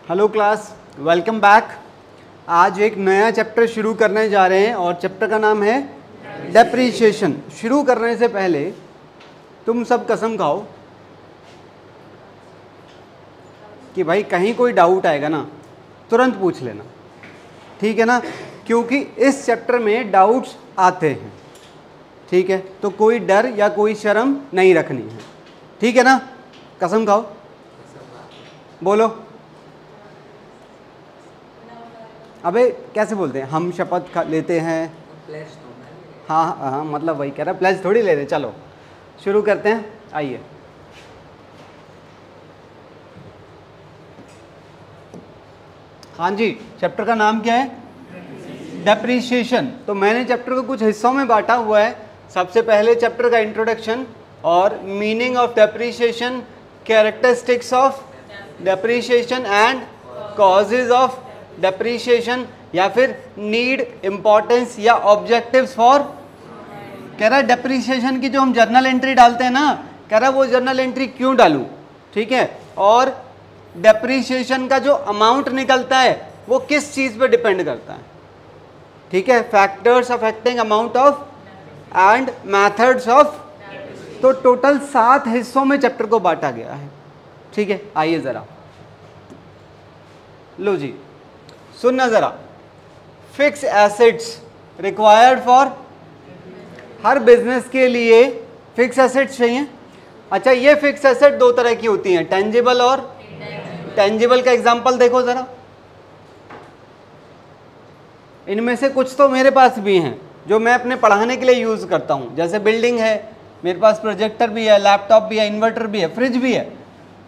Hello class, welcome back. आज एक नया चैप्टर शुरू करने जा रहे हैं और चैप्टर का नाम है डेप्रीशिएशन। शुरू करने से पहले तुम सब कसम खाओ कि भाई कहीं कोई डाउट आएगा ना तुरंत पूछ लेना, ठीक है ना? क्योंकि इस चैप्टर में डाउट्स आते हैं, ठीक है? तो कोई डर या कोई शर्म नहीं रखनी है, ठीक है ना? कसम खाओ, बोलो। अबे कैसे बोलते हैं? हम शपथ लेते हैं। हाँ हाँ, मतलब वही कह रहा, प्लेज थोड़ी ले रहे। चलो शुरू करते हैं, आइए। हाँ जी, चैप्टर का नाम क्या है? डेप्रीशिएशन। तो मैंने चैप्टर को कुछ हिस्सों में बांटा हुआ है। सबसे पहले चैप्टर का इंट्रोडक्शन और meaning of depreciation, characteristics of depreciation and causes of depreciation, या फिर नीड, इम्पोर्टेंस या ऑब्जेक्टिव्स फॉर। कह रहा है डेप्रीशिएशन की जो हम जर्नल एंट्री डालते हैं ना, कह रहा है वो जर्नल एंट्री क्यों डालूं, ठीक है? और डेप्रीशिएशन का जो अमाउंट निकलता है वो किस चीज़ पे डिपेंड करता है, ठीक है? Factors affecting amount of and methods of. तो टोटल 7 हिस्सों में चैप्टर को बांटा गया है, ठीक है? आइए ज़रा, लो जी सुनना ज़रा। Fix assets required for, her business के लिए फिक्स एसेट्स चाहिए। अच्छा, ये फिक्स एसेट दो तरह की होती हैं, टेंजिबल और टेंजिबल। का एग्जांपल देखो ज़रा। इनमें से कुछ तो मेरे पास भी हैं जो मैं अपने पढ़ाने के लिए यूज़ करता हूँ, जैसे बिल्डिंग है, मेरे पास प्रोजेक्टर भी है, लैपटॉप भी है, इन्वर्टर भी है, फ्रिज भी है,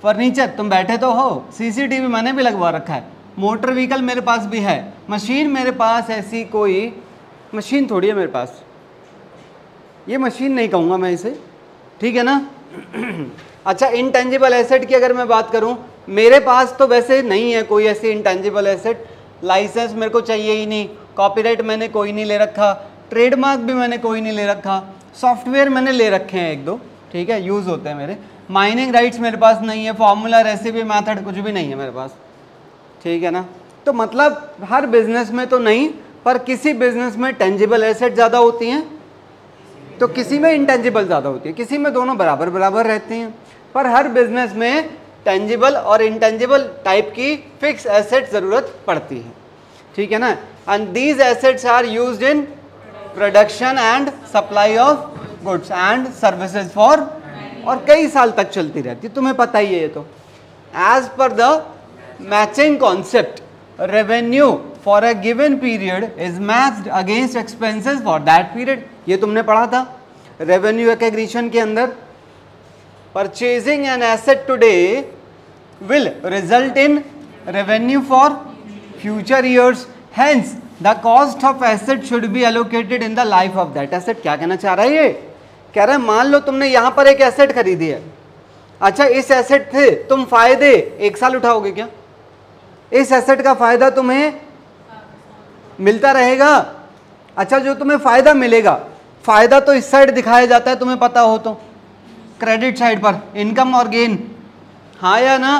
फर्नीचर, तुम बैठे तो हो, सीसीटीवी मैंने भी लगवा रखा है, मोटर व्हीकल मेरे पास भी है, मशीन मेरे पास ऐसी कोई मशीन थोड़ी है मेरे पास, ये मशीन नहीं कहूँगा मैं इसे, ठीक है ना? अच्छा, इंटेंजिबल एसेट की अगर मैं बात करूँ, मेरे पास तो वैसे नहीं है कोई ऐसी इंटेंजिबल एसेट। लाइसेंस मेरे को चाहिए ही नहीं, कॉपीराइट मैंने कोई नहीं ले रखा, ट्रेडमार्क भी मैंने कोई नहीं ले रखा, सॉफ्टवेयर मैंने ले रखे हैं एक दो, ठीक है, यूज़ होते हैं मेरे। माइनिंग राइट्स मेरे पास नहीं है, फॉर्मूला, रेसिपी, मेथड कुछ भी नहीं है मेरे पास, ठीक है ना? तो मतलब हर बिजनेस में तो नहीं, पर किसी बिजनेस में टेंजिबल एसेट ज़्यादा होती हैं तो किसी में इंटेंजिबल ज़्यादा होती है, किसी में दोनों बराबर बराबर रहती हैं। पर हर बिजनेस में टेंजिबल और इंटेंजिबल टाइप की फिक्स एसेट ज़रूरत पड़ती है, ठीक है ना? And these assets are used in production and supply of goods and services for, और कई साल तक चलती रहती है, तुम्हें पता ही है ये तो। As per the matching concept, revenue for a given period is matched against expenses for that period. ये तुमने पढ़ा था रेवेन्यू एक्रीशन के अंदर। Purchasing an asset today will result in revenue for future years, hence the cost of asset should be allocated in the life of that asset. क्या कहना चाह रहा है ये? कह रहा है मान लो तुमने यहां पर एक एसेट खरीदी है। अच्छा, इस एसेट से तुम फायदे 1 साल उठाओगे क्या? इस एसेट का फायदा तुम्हें मिलता रहेगा। अच्छा, जो तुम्हें फायदा मिलेगा, फायदा तो इस साइड दिखाया जाता है, तुम्हें पता हो तो, क्रेडिट साइड पर, इनकम और गेन, हाँ या ना?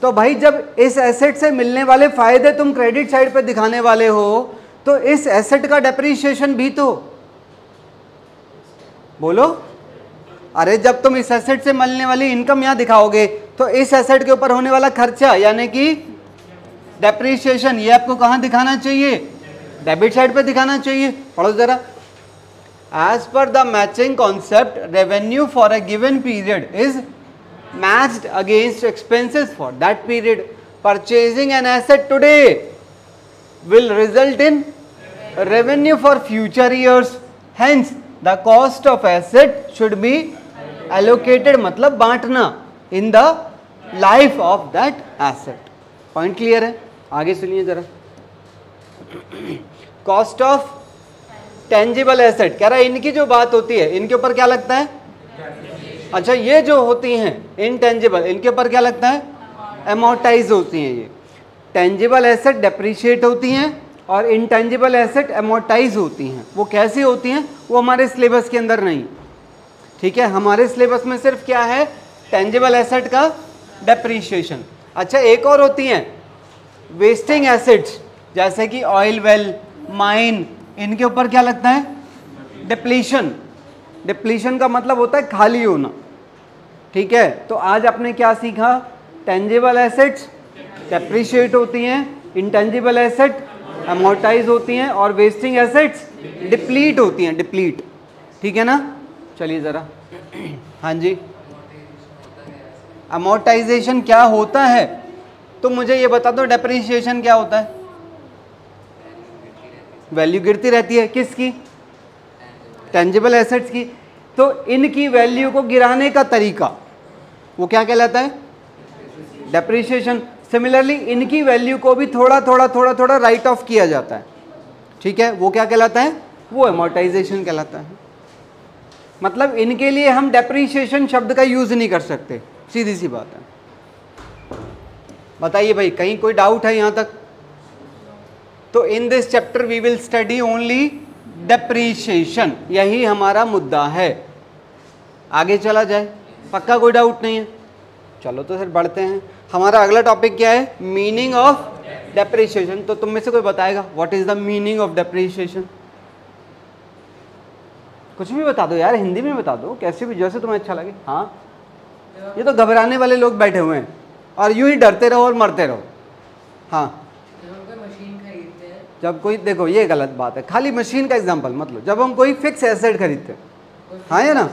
तो भाई जब इस एसेट से मिलने वाले फायदे तुम क्रेडिट साइड पर दिखाने वाले हो, तो इस एसेट का डेप्रीशिएशन भी तो बोलो। अरे जब तुम इस एसेट से मिलने वाली इनकम यहाँ दिखाओगे तो इस एसेट के ऊपर होने वाला खर्चा यानी कि डेप्रीशिएशन, ये आपको कहाँ दिखाना चाहिए? डेबिट साइड पे दिखाना चाहिए। पढ़ो जरा। As per the matching concept, revenue for a given period is matched against expenses for that period. Purchasing an asset today will result in revenue for future years, hence the cost of asset should be allocated, मतलब बांटना, in the life of that asset. Point clear है? आगे सुनिए जरा। Cost of tangible asset, कह रहा है इनकी जो बात होती है इनके ऊपर क्या लगता है? अच्छा, ये जो होती हैं इनटेंजिबल, इनके ऊपर क्या लगता है? एमोर्टाइज होती हैं। ये टेंजिबल एसेट डेप्रीशिएट होती हैं और इनटेंजिबल एसेट एमोर्टाइज होती हैं। वो कैसी होती हैं वो हमारे सिलेबस के अंदर नहीं, ठीक है? हमारे सिलेबस में सिर्फ क्या है? टेंजिबल एसेट का डेप्रीशिएशन। अच्छा, एक और होती हैं वेस्टिंग एसिड्स जैसे कि ऑयल वेल, माइन, इनके ऊपर क्या लगता है? डिप्लीशन। डिप्लीशन का मतलब होता है खाली होना। ठीक है, तो आज आपने क्या सीखा? टेंजिबल एसेट्स डेप्रिशिएट होती हैं, इंटेंजिबल एसेट अमोर्टाइज होती हैं, और वेस्टिंग एसेट्स डिप्लीट होती हैं, डिप्लीट। ठीक है ना? चलिए ज़रा हाँ जी, अमोर्टाइजेशन क्या होता है? तो मुझे ये बता दो, डेप्रिशिएशन क्या होता है? वैल्यू गिरती रहती है, किसकी? टेंजिबल एसेट्स की। तो इनकी वैल्यू को गिराने का तरीका वो क्या कहलाता है? डेप्रिशिएशन। सिमिलरली इनकी वैल्यू को भी थोड़ा थोड़ा राइट ऑफ किया जाता है। ठीक है, वो क्या कहलाता है? वो अमोर्टाइजेशन कहलाता है। मतलब इनके लिए हम डेप्रिशिएशन शब्द का यूज नहीं कर सकते, सीधी सी बात है। बताइए भाई, कहीं कोई डाउट है यहां तक? तो in this chapter we will study only depreciation, यही हमारा मुद्दा है। आगे चला जाए, पक्का कोई डाउट नहीं है? चलो तो फिर बढ़ते हैं। हमारा अगला टॉपिक क्या है? Meaning of depreciation. तो तुम में से कोई बताएगा what is the meaning of depreciation? कुछ भी बता दो यार, हिंदी में बता दो, कैसे भी, जैसे तुम्हें अच्छा लगे। हाँ, ये तो घबराने वाले लोग बैठे हुए हैं और यूं ही डरते रहो और मरते रहो। हाँ, जब कोई, देखो ये गलत बात है, खाली मशीन का एग्जांपल मत लो। जब हम कोई फिक्स एसेट खरीदते हैं, हाँ या ना?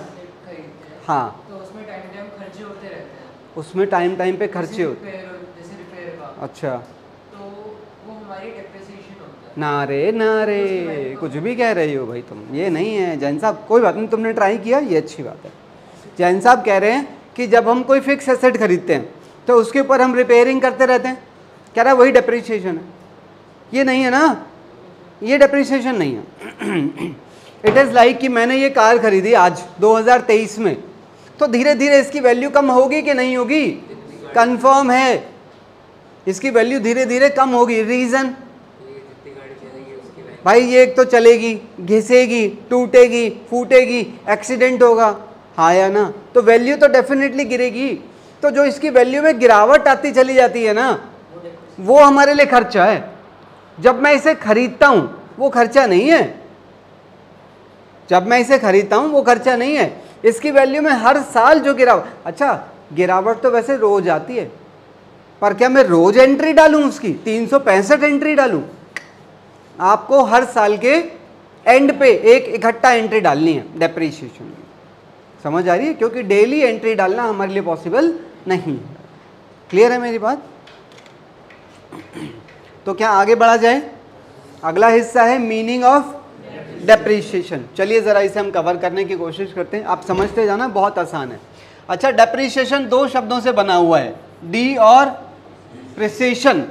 हाँ, तो उसमें टाइम टाइम खर्चे होते रहते हैं। उसमें टाइम टाइम पे खर्चे होते हैं, जैसे रिपेयर का। अच्छा, तो वो हमारी डेप्रिसिएशन होता है। ना रे कुछ भी कह रही हो भाई तुम, ये नहीं है जैन साहब। कोई बात नहीं, तुमने ट्राई किया, ये अच्छी बात है। जैन साहब कह रहे हैं कि जब हम कोई फिक्स एसेट खरीदते हैं तो उसके ऊपर हम रिपेयरिंग करते रहते हैं, कह रहा है वही डेप्रिसिएशन है। ये नहीं है ना, ये डेप्रिसिएशन नहीं है। इट इज़ लाइक कि मैंने ये कार खरीदी आज 2023 में, तो धीरे धीरे इसकी वैल्यू कम होगी कि नहीं होगी? कंफर्म है, इसकी वैल्यू धीरे धीरे कम होगी। रीज़न भाई, ये एक तो चलेगी, घिसेगी, टूटेगी, फूटेगी, एक्सीडेंट होगा, हाँ या ना? तो वैल्यू तो डेफिनेटली गिरेगी। तो जो इसकी वैल्यू में गिरावट आती चली जाती है ना, वो हमारे लिए खर्चा है। जब मैं इसे खरीदता हूं वो खर्चा नहीं है। जब मैं इसे खरीदता हूं वो खर्चा नहीं है। इसकी वैल्यू में हर साल जो गिरावट, अच्छा गिरावट तो वैसे रोज आती है, पर क्या मैं रोज एंट्री डालूं उसकी? 365 एंट्री डालूं? आपको हर साल के एंड पे एक इकट्ठा एंट्री डालनी है डेप्रिसिएशन की। समझ आ रही है? क्योंकि डेली एंट्री डालना हमारे लिए पॉसिबल नहीं है। क्लियर है मेरी बात? तो क्या आगे बढ़ा जाए? अगला हिस्सा है मीनिंग ऑफ डेप्रिसिएशन। चलिए ज़रा इसे हम कवर करने की कोशिश करते हैं। आप समझते जाना, बहुत आसान है। अच्छा, डेप्रिसिएशन दो शब्दों से बना हुआ है, डी और प्रिसिएशन।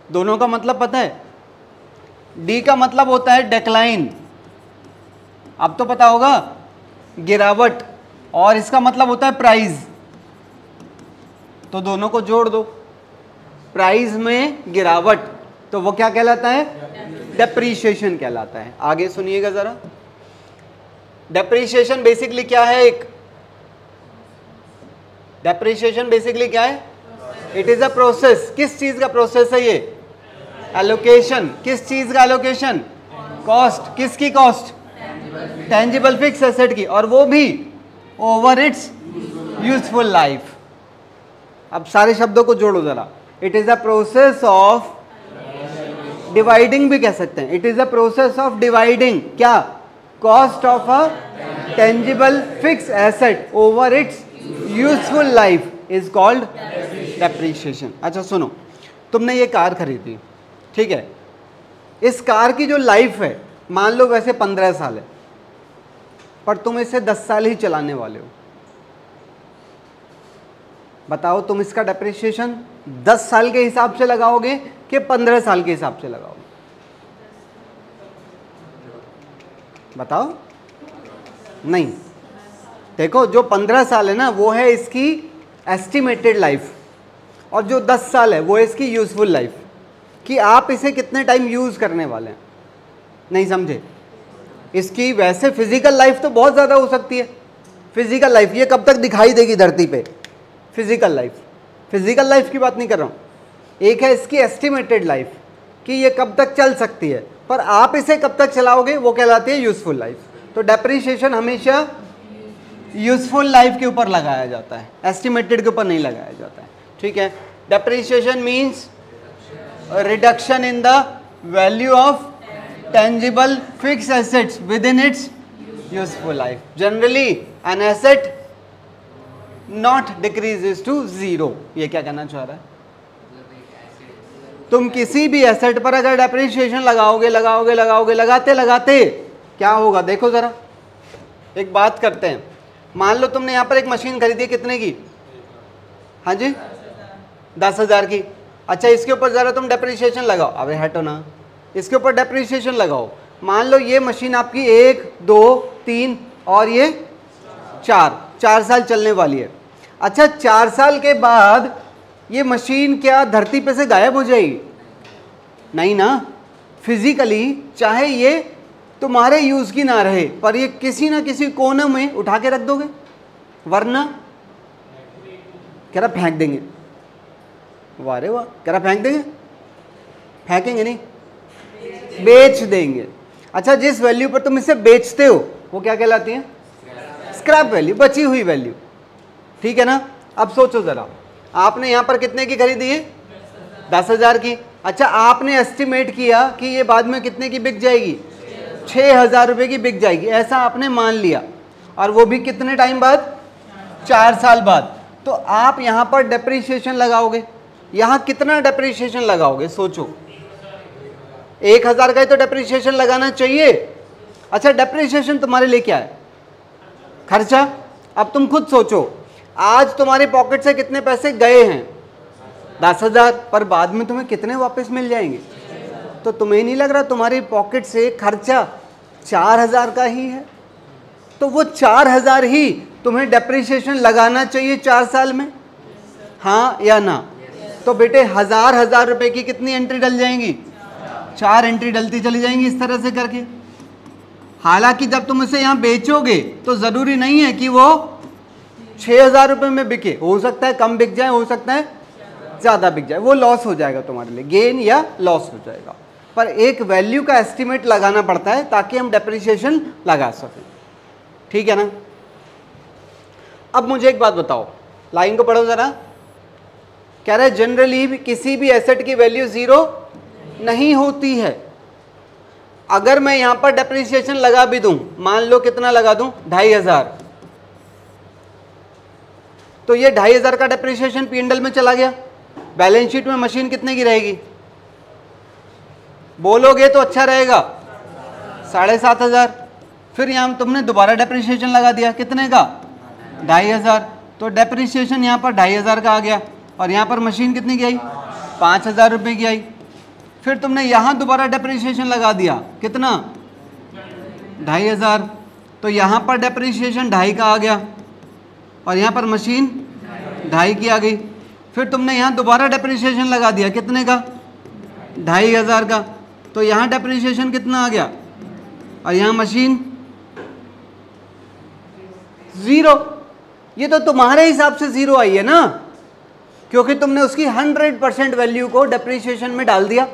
दोनों का मतलब पता है? डी का मतलब होता है डेक्लाइन, अब तो पता होगा, गिरावट, और इसका मतलब होता है प्राइस। तो दोनों को जोड़ दो, प्राइस में गिरावट, तो वो क्या कहलाता है? डेप्रिसिएशन कहलाता है। आगे सुनिएगा जरा। डेप्रिसिएशन बेसिकली क्या है? एक डेप्रिसिएशन बेसिकली क्या है? It is a process. किस चीज का प्रोसेस है ये? एलोकेशन। किस चीज का एलोकेशन? कॉस्ट। किसकी कॉस्ट? टेंजिबल फिक्स एसेट की, और वो भी ओवर इट्स यूजफुल लाइफ। अब सारे शब्दों को जोड़ो जरा। It is a process of dividing भी कह सकते हैं। It is a process of dividing क्या? Cost of a tangible fix asset over its useful life is called depreciation. अच्छा सुनो, तुमने ये कार खरीदी, ठीक है, इस कार की जो लाइफ है मान लो वैसे 15 साल है, पर तुम इसे 10 साल ही चलाने वाले हो। बताओ तुम इसका डेप्रिसिएशन 10 साल के हिसाब से लगाओगे कि 15 साल के हिसाब से लगाओगे? बताओ। नहीं, देखो जो 15 साल है ना वो है इसकी एस्टिमेटेड लाइफ, और जो 10 साल है वो है इसकी यूजफुल लाइफ, कि आप इसे कितने टाइम यूज करने वाले हैं। नहीं समझे? इसकी वैसे फिजिकल लाइफ तो बहुत ज़्यादा हो सकती है। फिजिकल लाइफ ये कब तक दिखाई देगी धरती पे? फिजिकल लाइफ की बात नहीं कर रहा हूँ। एक है इसकी एस्टिमेटेड लाइफ कि ये कब तक चल सकती है, पर आप इसे कब तक चलाओगे वो कहलाती है यूजफुल लाइफ। तो डेप्रीशिएशन हमेशा यूजफुल लाइफ के ऊपर लगाया जाता है, एस्टिमेटेड के ऊपर नहीं लगाया जाता है। ठीक है, depreciation means reduction in the value of tangible fixed assets within its useful life. Generally an asset not decreases to zero. ये क्या कहना चाह रहा है? तुम किसी भी एसेट पर अगर डेप्रिसिएशन लगाओगे लगाओगे लगाओगे लगाते लगाते क्या होगा देखो जरा। एक बात करते हैं, मान लो तुमने यहाँ पर एक मशीन खरीदी, कितने की? हाँ जी 10,000 की। अच्छा इसके ऊपर जरा तुम डेप्रिसिएशन लगाओ, अबे हटो ना, इसके ऊपर डेप्रिसिएशन लगाओ। मान लो ये मशीन आपकी 1 2 3 और ये 4 साल चलने वाली है। अच्छा 4 साल के बाद ये मशीन क्या धरती पे से गायब हो जाएगी? नहीं ना, फिजिकली चाहे ये तुम्हारे यूज की ना रहे पर ये किसी ना किसी कोने में उठा के रख दोगे, वरना कह रहा फेंक देंगे। वाह रे वाह, कह रहा फेंक देंगे, फेंकेंगे नहीं, बेच देंगे। अच्छा जिस वैल्यू पर तुम इसे बेचते हो वो क्या कहलाती है? स्क्रैप वैल्यू, बची हुई वैल्यू। ठीक है ना। अब सोचो जरा, आपने यहां पर कितने की खरीदी है? 10,000 की। अच्छा आपने एस्टिमेट किया कि ये बाद में कितने की बिक जाएगी? 6,000 रुपये की बिक जाएगी, ऐसा आपने मान लिया, और वो भी कितने टाइम बाद? 4 साल बाद। तो आप यहां पर डेप्रिसिएशन लगाओगे, यहां कितना डेप्रिसिएशन लगाओगे सोचो? 1,000 का ही तो डेप्रिसिएशन लगाना चाहिए। अच्छा डेप्रिसिएशन तुम्हारे लिए क्या है? खर्चा। अब तुम खुद सोचो, आज तुम्हारे पॉकेट से कितने पैसे गए हैं? 10,000, पर बाद में तुम्हें कितने वापस मिल जाएंगे? तो तुम्हें नहीं लग रहा तुम्हारी पॉकेट से खर्चा 4,000 का ही है? तो वो 4,000 ही तुम्हें डेप्रिसिएशन लगाना चाहिए 4 साल में, हाँ या ना? तो बेटे 1,000 रुपए की कितनी एंट्री डल जाएंगी? 4 एंट्री डलती चली जाएंगी इस तरह से करके। हालांकि जब तुम इसे यहाँ बेचोगे तो ज़रूरी नहीं है कि वो 6,000 रुपये में बिके, हो सकता है कम बिक जाए, हो सकता है ज़्यादा बिक जाए, वो लॉस हो जाएगा तुम्हारे लिए, गेन या लॉस हो जाएगा। पर एक वैल्यू का एस्टिमेट लगाना पड़ता है ताकि हम डेप्रिसिएशन लगा सकें। ठीक है ना। अब मुझे एक बात बताओ, लाइन को पढ़ो ज़रा। कह रहा है जनरली किसी भी एसेट की वैल्यू 0 नहीं होती है। अगर मैं यहां पर डेप्रिसिएशन लगा भी दूं, मान लो कितना लगा दूं? 2,500, तो ये 2,500 का डेप्रिसिएशन P&L में चला गया। बैलेंस शीट में मशीन कितने की रहेगी? बोलोगे तो अच्छा रहेगा, 7,500। फिर यहां तुमने दोबारा डेप्रिसिएशन लगा दिया, कितने का? 2,500। तो डेप्रिसिएशन यहां पर 2,500 का आ गया, और यहां पर मशीन कितनी की आई? 5,000 रुपये की आई। फिर तुमने यहाँ दोबारा डेप्रिसिएशन लगा दिया, कितना? 2,500। तो यहाँ पर डेप्रिसिएशन 2.5 का आ गया, और यहाँ पर मशीन 2.5 की आ गई। फिर तुमने यहाँ दोबारा डेप्रिसिएशन लगा दिया, कितने का? 2,500 का। तो यहाँ डेप्रिसिएशन कितना आ गया, और यहाँ मशीन 0। ये तो तुम्हारे हिसाब से 0 आई है ना, क्योंकि तुमने उसकी 100% वैल्यू को डेप्रिसिएशन में डाल दिया।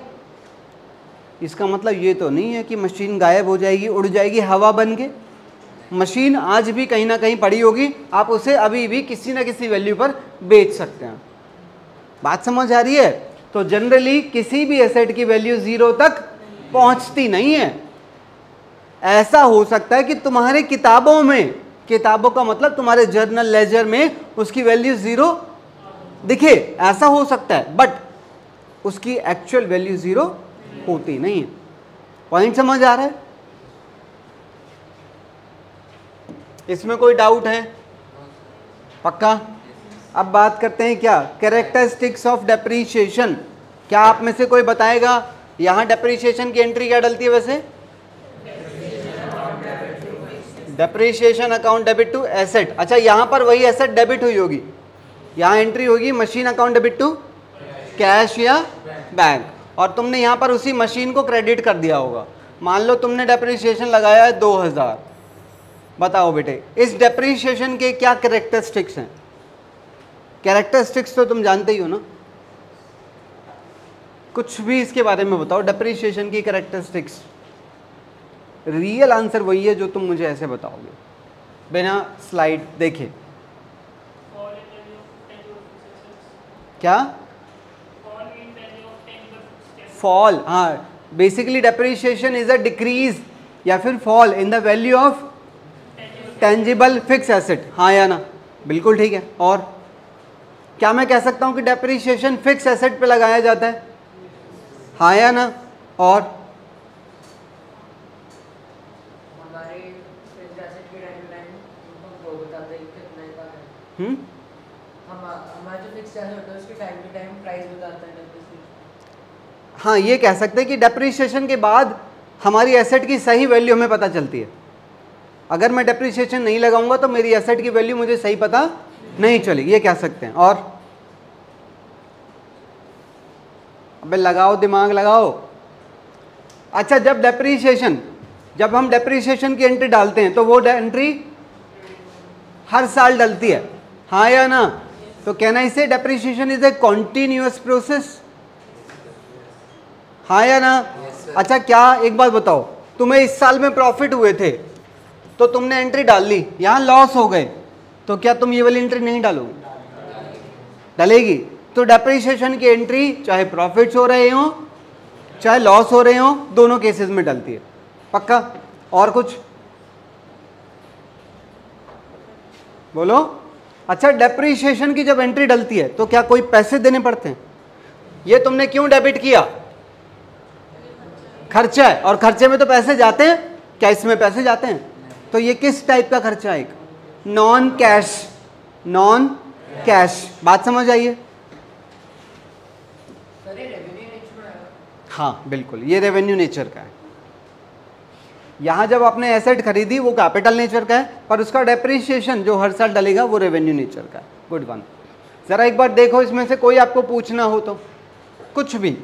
इसका मतलब ये तो नहीं है कि मशीन गायब हो जाएगी, उड़ जाएगी हवा बन के। मशीन आज भी कहीं ना कहीं पड़ी होगी, आप उसे अभी भी किसी ना किसी वैल्यू पर बेच सकते हैं। बात समझ आ रही है? तो जनरली किसी भी एसेट की वैल्यू 0 तक पहुंचती नहीं है। ऐसा हो सकता है कि तुम्हारे किताबों में, किताबों का मतलब तुम्हारे जर्नल लेजर में उसकी वैल्यू 0 दिखे, ऐसा हो सकता है, बट उसकी एक्चुअल वैल्यू 0 होती नहीं है। पॉइंट समझ आ रहा है? इसमें कोई डाउट है? पक्का? अब बात करते हैं क्या, कैरेक्टरिस्टिक्स ऑफ डेप्रिसिएशन। क्या आप में से कोई बताएगा यहां डेप्रिसिएशन की एंट्री क्या डलती है? वैसे depreciation account debit to asset. अच्छा यहां पर वही एसेट डेबिट हुई होगी, यहां एंट्री होगी machine account debit to cash या बैंक, और तुमने यहां पर उसी मशीन को क्रेडिट कर दिया होगा। मान लो तुमने डेप्रिसिएशन लगाया है 2,000। बताओ बेटे इस डेप्रिसिएशन के क्या कैरेक्टरिस्टिक्स हैं? कैरेक्टरिस्टिक्स तो तुम जानते ही हो ना, कुछ भी इसके बारे में बताओ, डेप्रिसिएशन की कैरेक्टरिस्टिक्स। रियल आंसर वही है जो तुम मुझे ऐसे बताओगे बिना स्लाइड देखे। क्या? फॉल, हाँ, basically depreciation is a decrease या फिर fall in the value of tangible fix asset, हाँ या ना? बिल्कुल ठीक है। और क्या मैं कह सकता हूं कि डेप्रिसिएशन फिक्स एसेट पे लगाया जाता है, हाँ या ना? और हमारे फिक्स्ड एसेट के टाइम टू टाइम वो बताते हैं कितना का है। हमारा जो फिक्स्ड एसेट होता है उसके टाइम टू टाइम प्राइस बताता है डेप्रिसिएशन। हाँ, ये कह सकते हैं कि डेप्रिसिएशन के बाद हमारी एसेट की सही वैल्यू हमें पता चलती है। अगर मैं डेप्रिसिएशन नहीं लगाऊंगा तो मेरी एसेट की वैल्यू मुझे सही पता नहीं चलेगी, ये कह सकते हैं। और अबे लगाओ, दिमाग लगाओ। अच्छा, जब हम डेप्रिसिएशन की एंट्री डालते हैं तो वो एंट्री हर साल डलती है, हाँ या ना? तो कहना इसे depreciation is a continuous process, हाँ या ना? अच्छा, क्या एक बात बताओ, तुम्हें इस साल में प्रॉफिट हुए थे तो तुमने एंट्री डाल ली, यहां लॉस हो गए तो क्या तुम ये वाली एंट्री नहीं डालोगे? डलेगी। तो डेप्रिसिएशन की एंट्री चाहे प्रॉफिट्स हो रहे हो चाहे लॉस हो रहे हो, दोनों केसेस में डलती है, पक्का? और कुछ बोलो। अच्छा, डेप्रिसिएशन की जब एंट्री डलती है तो क्या कोई पैसे देने पड़ते हैं? ये तुमने क्यों डेबिट किया? खर्चा है, और खर्चे में तो पैसे जाते हैं, क्या इसमें पैसे जाते हैं? तो ये किस टाइप का खर्चा है? एक नॉन कैश। बात समझ आइए? हाँ बिल्कुल, ये रेवेन्यू नेचर का है। यहां जब आपने एसेट खरीदी वो कैपिटल नेचर का है, पर उसका डेप्रिसिएशन जो हर साल डलेगा वो रेवेन्यू नेचर का है। Good one. जरा एक बार देखो, इसमें से कोई आपको पूछना हो तो कुछ भी।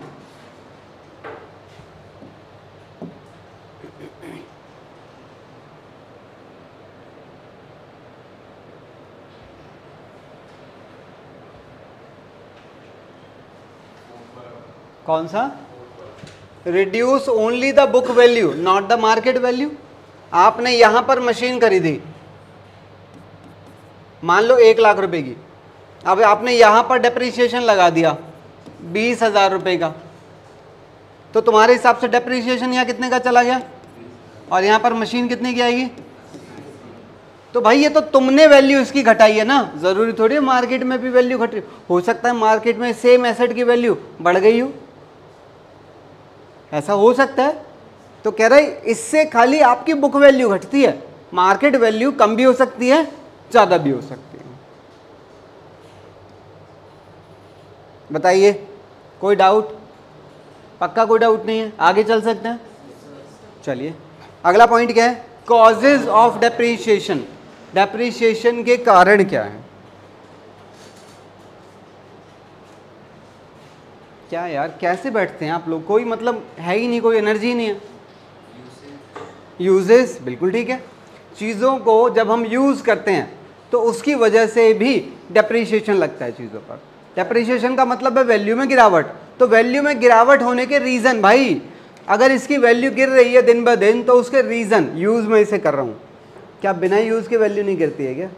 कौन सा? Reduce only the book value not the market value. आपने यहां पर मशीन खरीदी, मान लो 1 लाख रुपए की, अब आपने यहां पर डेप्रिसिएशन लगा दिया 20,000 रुपए का, तो तुम्हारे हिसाब से डेप्रिसिएशन यहाँ कितने का चला गया और यहाँ पर मशीन कितने की आएगी? तो भाई ये तो तुमने वैल्यू इसकी घटाई है ना, जरूरी थोड़ी है मार्केट में भी वैल्यू घट रही हो सकता है मार्केट में सेम एसेट की वैल्यू बढ़ गई हो, ऐसा हो सकता है। तो कह रहे इससे खाली आपकी बुक वैल्यू घटती है, मार्केट वैल्यू कम भी हो सकती है ज्यादा भी हो सकती है। बताइए, कोई डाउट? पक्का कोई डाउट नहीं है, आगे चल सकते हैं? चलिए, अगला पॉइंट क्या है? Causes of depreciation. डेप्रिसिएशन के कारण क्या है? क्या यार, कैसे बैठते हैं आप लोग? कोई मतलब है ही नहीं, कोई एनर्जी नहीं है। यूजेस, बिल्कुल ठीक है। चीज़ों को जब हम यूज़ करते हैं तो उसकी वजह से भी डेप्रिसिएशन लगता है चीज़ों पर। डेप्रिसिएशन का मतलब है वैल्यू में गिरावट। तो वैल्यू में गिरावट होने के रीज़न, भाई अगर इसकी वैल्यू गिर रही है दिन ब दिन तो उसके रीज़न, यूज़ में इसे कर रहा हूँ, क्या बिना यूज़ के वैल्यू नहीं गिरती है क्या?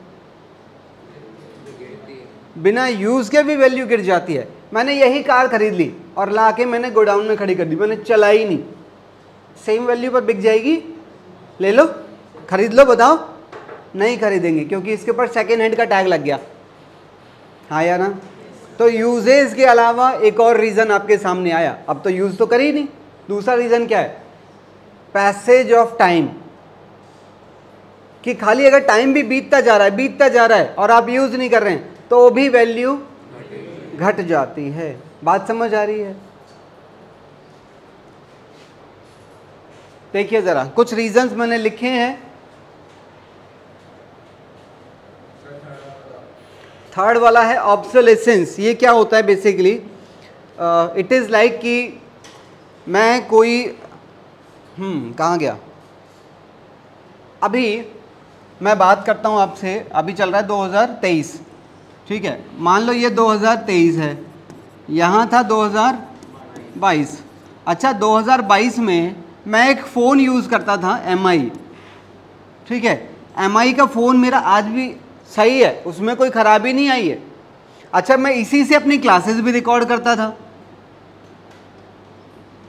बिना यूज़ के भी वैल्यू गिर जाती है। मैंने यही कार खरीद ली और ला के मैंने गोडाउन में खड़ी कर दी, मैंने चलाई नहीं, सेम वैल्यू पर बिक जाएगी? ले लो, खरीद लो, बताओ। नहीं खरीदेंगे क्योंकि इसके ऊपर सेकेंड हैंड का टैग लग गया, हाँ या ना? तो यूजेज के अलावा एक और रीज़न आपके सामने आया, अब तो यूज़ तो कर ही नहीं। दूसरा रीज़न क्या है? पैसेज ऑफ टाइम, कि खाली अगर टाइम भी बीतता जा रहा है और आप यूज़ नहीं कर रहे हैं तो भी वैल्यू घट जाती है। बात समझ आ रही है? देखिए ज़रा, कुछ रीजंस मैंने लिखे हैं। थर्ड वाला है ऑब्सोलेसेंस। ये क्या होता है बेसिकली? इट इज़ लाइक कि मैं कोई कहाँ गया? अभी मैं बात करता हूँ आपसे, अभी चल रहा है 2023, ठीक है? मान लो ये 2023 है, यहाँ था 2000, 22। अच्छा 2022 में मैं एक फ़ोन यूज़ करता था MI, ठीक है, MI का फ़ोन मेरा आज भी सही है, उसमें कोई ख़राबी नहीं आई है। अच्छा मैं इसी से अपनी क्लासेस भी रिकॉर्ड करता था।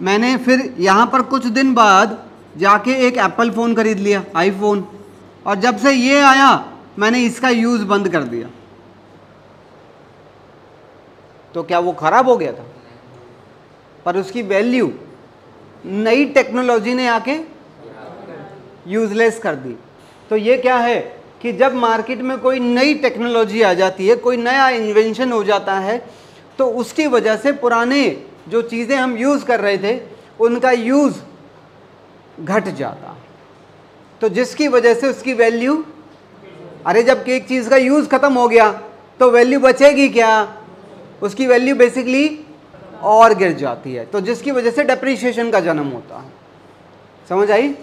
मैंने फिर यहाँ पर कुछ दिन बाद जाके एक एप्पल फ़ोन खरीद लिया, आईफोन, और जब से ये आया मैंने इसका यूज़ बंद कर दिया। तो क्या वो ख़राब हो गया था? पर उसकी वैल्यू नई टेक्नोलॉजी ने आके यूज़लेस कर दी। तो ये क्या है कि जब मार्केट में कोई नई टेक्नोलॉजी आ जाती है, कोई नया इन्वेंशन हो जाता है, तो उसकी वजह से पुराने जो चीज़ें हम यूज़ कर रहे थे उनका यूज़ घट जाता, तो जिसकी वजह से उसकी वैल्यू, अरे जब एक चीज़ का यूज़ ख़त्म हो गया तो वैल्यू बचेगी क्या? उसकी वैल्यू बेसिकली और गिर जाती है, तो जिसकी वजह से डेप्रिसिएशन का जन्म होता है। समझ आई?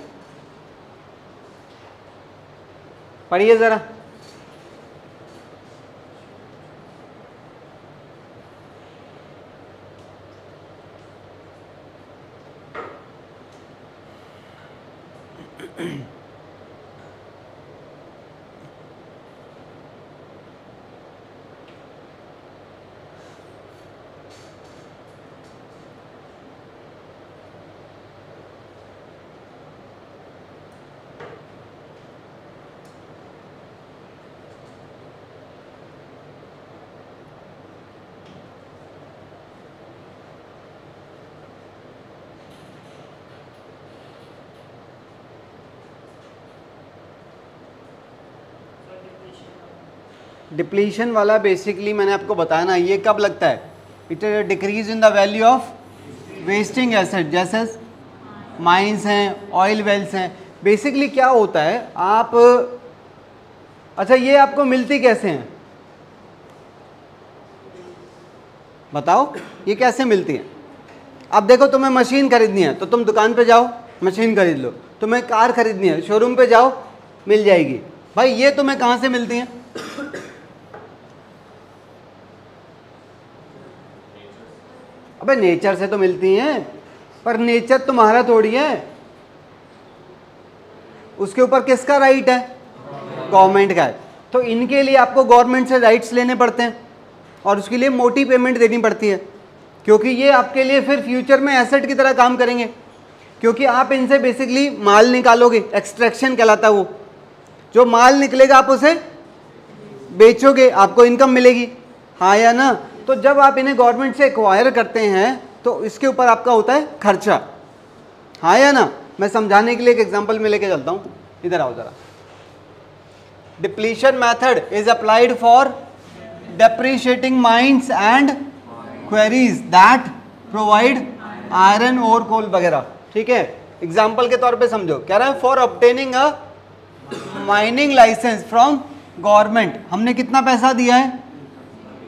पढ़िए ज़रा। डिप्लीशन वाला बेसिकली मैंने आपको बताया ना, ये कब लगता है? It decrease in the value of wasting asset, जैसे माइंस हैं, ऑयल वेल्स हैं। बेसिकली क्या होता है, आप, अच्छा ये आपको मिलती कैसे हैं बताओ, ये कैसे मिलती हैं? अब देखो तुम्हें मशीन खरीदनी है तो तुम दुकान पे जाओ, मशीन खरीद लो। तुम्हें कार खरीदनी है, शोरूम पे जाओ, मिल जाएगी। भाई ये तुम्हें कहाँ से मिलती हैं? अबे नेचर से तो मिलती हैं, पर नेचर तुम्हारा थोड़ी है, उसके ऊपर किसका राइट है? गवर्नमेंट का है। तो इनके लिए आपको गवर्नमेंट से राइट्स लेने पड़ते हैं और उसके लिए मोटी पेमेंट देनी पड़ती है, क्योंकि ये आपके लिए फिर फ्यूचर में एसेट की तरह काम करेंगे, क्योंकि आप इनसे बेसिकली माल निकालोगे, एक्सट्रैक्शन कहलाता है वो। जो माल निकलेगा आप उसे बेचोगे, आपको इनकम मिलेगी, हाँ या ना? तो जब आप इन्हें गवर्नमेंट से एक्वायर करते हैं तो इसके ऊपर आपका होता है खर्चा, हाँ या ना? मैं समझाने के लिए एक एग्जांपल में लेके चलता हूँ, इधर आओ जरा। Depletion method is applied for depreciating mines and quarries that provide iron और कोल वगैरह, ठीक है। एग्जाम्पल के तौर पे समझो, कह रहा है for obtaining a mining license from government, हमने कितना पैसा दिया है?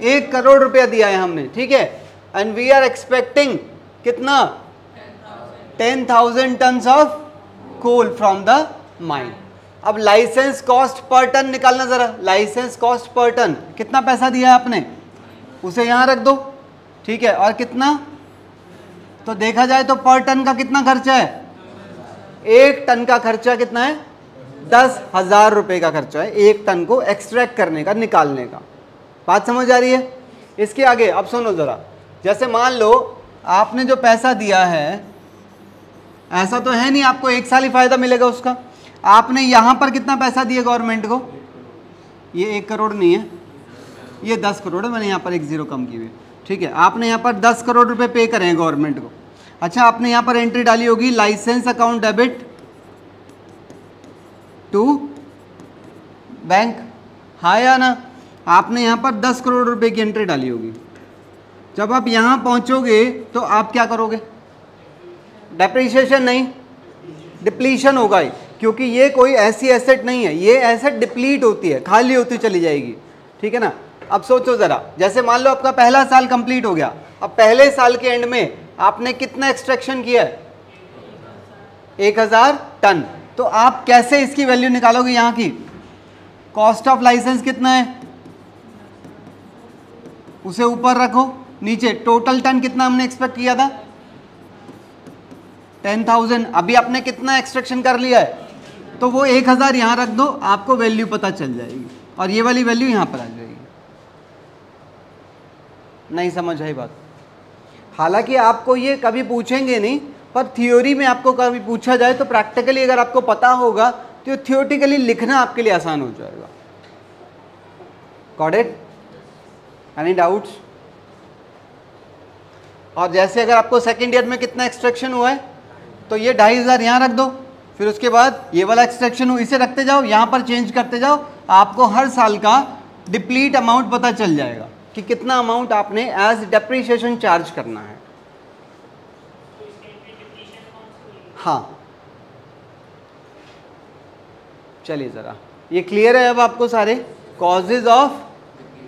1 करोड़ रुपया दिया है हमने, ठीक है। एंड वी आर एक्सपेक्टिंग कितना? 10,000 tons of coal from the mine. अब लाइसेंस कॉस्ट पर टन निकालना जरा, लाइसेंस कॉस्ट पर टन कितना पैसा दिया है आपने, उसे यहाँ रख दो, ठीक है। और कितना? तो देखा जाए तो पर टन का कितना खर्चा है? 1 टन का खर्चा कितना है? 10,000 रुपये का खर्चा है 1 टन को एक्सट्रैक्ट करने का, निकालने का। बात समझ आ रही है? इसके आगे अब सुनो जरा, जैसे मान लो आपने जो पैसा दिया है, ऐसा तो है नहीं आपको 1 साल ही फायदा मिलेगा उसका। आपने यहाँ पर कितना पैसा दिया गवर्नमेंट को? ये 1 करोड़ नहीं है, ये 10 करोड़ है, मैंने यहाँ पर 1 0 कम की हुई, ठीक है। आपने यहाँ पर 10 करोड़ रुपए पे करे हैं गवर्नमेंट को। अच्छा आपने यहाँ पर एंट्री डाली होगी license account debit to bank, हाँ या ना? आपने यहाँ पर 10 करोड़ रुपए की एंट्री डाली होगी। जब आप यहाँ पहुँचोगे तो आप क्या करोगे? डेप्रिसिएशन नहीं, डिप्लीशन होगा, क्योंकि ये कोई ऐसी एसेट नहीं है, ये एसेट डिप्लीट होती है, खाली होती चली जाएगी, ठीक है ना। अब सोचो ज़रा, जैसे मान लो आपका पहला साल कंप्लीट हो गया, अब पहले साल के एंड में आपने कितना एक्सट्रैक्शन किया है? 1000 टन। तो आप कैसे इसकी वैल्यू निकालोगे? यहाँ की कॉस्ट ऑफ लाइसेंस कितना है उसे ऊपर रखो, नीचे टोटल टन कितना हमने एक्सपेक्ट किया था 10,000। अभी आपने कितना एक्सट्रैक्शन कर लिया है, तो वो 1,000 यहाँ रख दो, आपको वैल्यू पता चल जाएगी और ये वाली वैल्यू यहाँ पर आ जाएगी। नहीं समझ आई बात? हालांकि आपको ये कभी पूछेंगे नहीं, पर थ्योरी में आपको कभी पूछा जाए तो प्रैक्टिकली अगर आपको पता होगा तो थ्योरेटिकली लिखना आपके लिए आसान हो जाएगा। Got it? Any doubts? और जैसे अगर आपको सेकेंड ईयर में कितना एक्सट्रैक्शन हुआ है, तो ये 2,500 यहाँ रख दो, फिर उसके बाद ये वाला एक्सट्रैक्शन हो, इसे रखते जाओ, यहाँ पर चेंज करते जाओ, आपको हर साल का डिप्लीट अमाउंट पता चल जाएगा कि कितना अमाउंट आपने एज डेप्रीशिएशन चार्ज करना है। हाँ, चलिए ज़रा ये क्लियर है अब आपको सारे कॉजेज ऑफ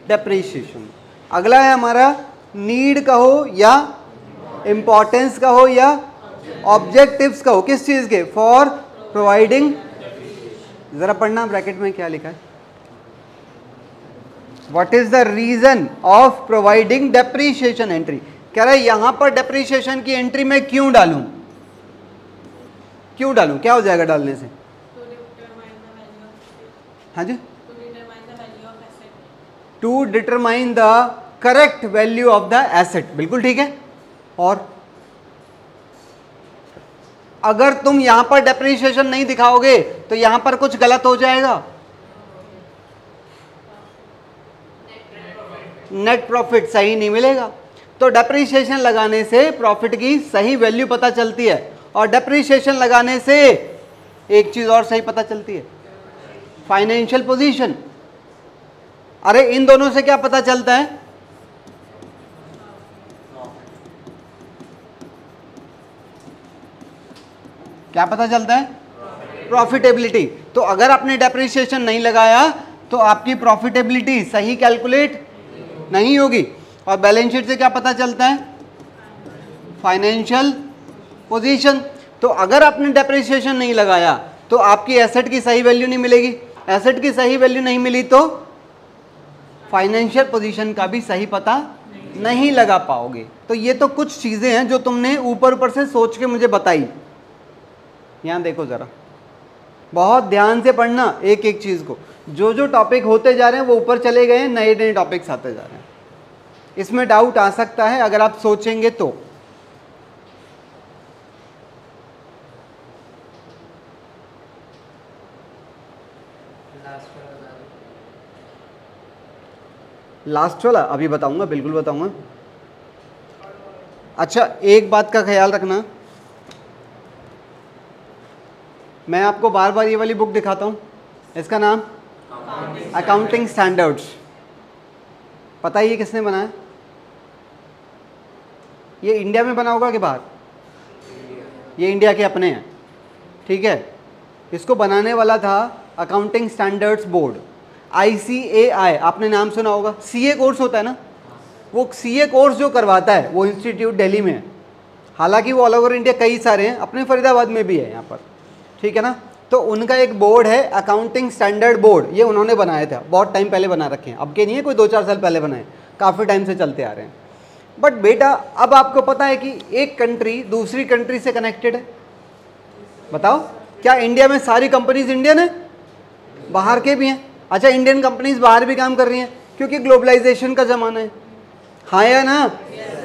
डेप्रीशिएशन। अगला है हमारा नीड कहो या इम्पोर्टेंस कहो या ऑब्जेक्टिव्स कहो, किस चीज़ के? For providing. ज़रा पढ़ना ब्रैकेट में क्या लिखा है। What is the reason of providing depreciation entry? कह रहा है यहां पर डेप्रीशिएशन की एंट्री में क्यों डालूं? क्यों डालूं? क्या हो जाएगा डालने से? हाँ जी, to determine the correct value of the asset. बिल्कुल ठीक है। और अगर तुम यहां पर डेप्रीशिएशन नहीं दिखाओगे तो यहां पर कुछ गलत हो जाएगा। नेट प्रॉफिट सही नहीं मिलेगा। तो डेप्रीशिएशन लगाने से प्रॉफिट की सही वैल्यू पता चलती है, और डेप्रीशिएशन लगाने से एक चीज और सही पता चलती है, फाइनेंशियल पोजीशन। अरे इन दोनों से क्या पता चलता है? क्या पता चलता है? प्रॉफिटेबिलिटी। तो अगर आपने डेप्रीशिएशन नहीं लगाया तो आपकी प्रॉफिटेबिलिटी सही कैलकुलेट नहीं होगी। और बैलेंस शीट से क्या पता चलता है? Financial position. तो अगर आपने डेप्रीशिएशन नहीं लगाया तो आपकी एसेट की सही वैल्यू नहीं मिलेगी, एसेट की सही वैल्यू नहीं मिली तो फाइनेंशियल पोजीशन का भी सही पता नहीं लगा पाओगे। तो ये तो कुछ चीजें हैं जो तुमने ऊपर ऊपर से सोच के मुझे बताई। यहां देखो जरा, बहुत ध्यान से पढ़ना एक एक चीज को। जो जो टॉपिक होते जा रहे हैं वो ऊपर चले गए हैं, नए नए टॉपिक्स आते जा रहे हैं। इसमें डाउट आ सकता है अगर आप सोचेंगे तो। लास्ट वाला अभी बताऊंगा, बिल्कुल बताऊंगा। अच्छा, एक बात का ख्याल रखना, मैं आपको बार बार ये वाली बुक दिखाता हूं, इसका नाम अकाउंटिंग स्टैंडर्ड्स। पता है ये किसने बनाया? ये इंडिया में बना होगा कि बाहर? ये इंडिया के अपने हैं, ठीक है। इसको बनाने वाला था अकाउंटिंग स्टैंडर्ड्स बोर्ड, ICAI। आपने नाम सुना होगा, CA कोर्स होता है ना, वो CA कोर्स जो करवाता है वो इंस्टीट्यूट दिल्ली में है। हालांकि वो ऑल ओवर इंडिया कई सारे हैं, अपने फरीदाबाद में भी है यहाँ पर, ठीक है ना। तो उनका एक बोर्ड है अकाउंटिंग स्टैंडर्ड बोर्ड, ये उन्होंने बनाया था, बहुत टाइम पहले बना रखे हैं, अब के नहीं है, कोई 2-4 साल पहले बनाए, काफ़ी टाइम से चलते आ रहे हैं। बट बेटा अब आपको पता है कि एक कंट्री दूसरी कंट्री से कनेक्टेड है। बताओ, क्या इंडिया में सारी कंपनीज इंडियन है? बाहर के भी हैं। अच्छा, इंडियन कंपनीज बाहर भी काम कर रही हैं क्योंकि ग्लोबलाइजेशन का ज़माना है, हाँ या ना?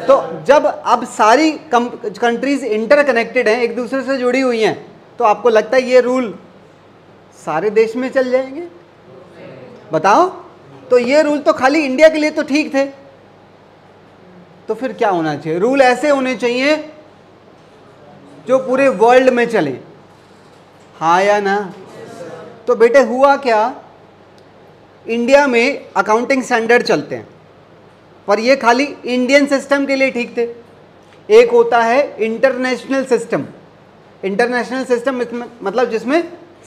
तो जब अब सारी कंट्रीज इंटरकनेक्टेड हैं, एक दूसरे से जुड़ी हुई हैं, तो आपको लगता है ये रूल सारे देश में चल जाएंगे? बताओ। तो ये रूल तो खाली इंडिया के लिए तो ठीक थे, तो फिर क्या होना चाहिए? रूल ऐसे होने चाहिए जो पूरे वर्ल्ड में चले, हाँ या ना? तो बेटे हुआ क्या, इंडिया में अकाउंटिंग स्टैंडर्ड चलते हैं, पर ये खाली इंडियन सिस्टम के लिए ठीक थे। एक होता है इंटरनेशनल सिस्टम, इंटरनेशनल सिस्टम मतलब जिसमें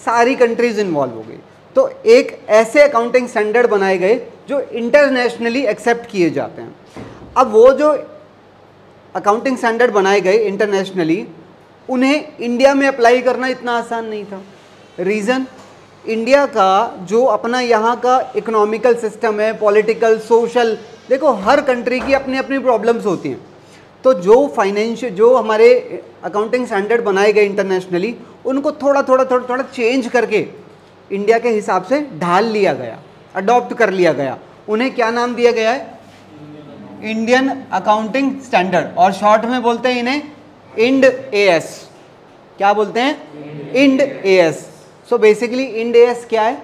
सारी कंट्रीज इन्वॉल्व हो गई। तो एक ऐसे अकाउंटिंग स्टैंडर्ड बनाए गए जो इंटरनेशनली एक्सेप्ट किए जाते हैं। अब वो जो अकाउंटिंग स्टैंडर्ड बनाए गए इंटरनेशनली, उन्हें इंडिया में अप्लाई करना इतना आसान नहीं था। रीज़न, इंडिया का जो अपना यहाँ का इकोनॉमिकल सिस्टम है, पॉलिटिकल, सोशल, देखो हर कंट्री की अपनी अपनी प्रॉब्लम्स होती हैं। तो जो फाइनेंशियल, जो हमारे अकाउंटिंग स्टैंडर्ड बनाए गए इंटरनेशनली, उनको थोड़ा थोड़ा चेंज करके इंडिया के हिसाब से ढाल लिया गया, अडॉप्ट कर लिया गया। उन्हें क्या नाम दिया गया है? इंडियन अकाउंटिंग स्टैंडर्ड, और शॉर्ट में बोलते हैं इन्हें इंड AS। क्या बोलते हैं? Ind AS। So basically Ind AS क्या है?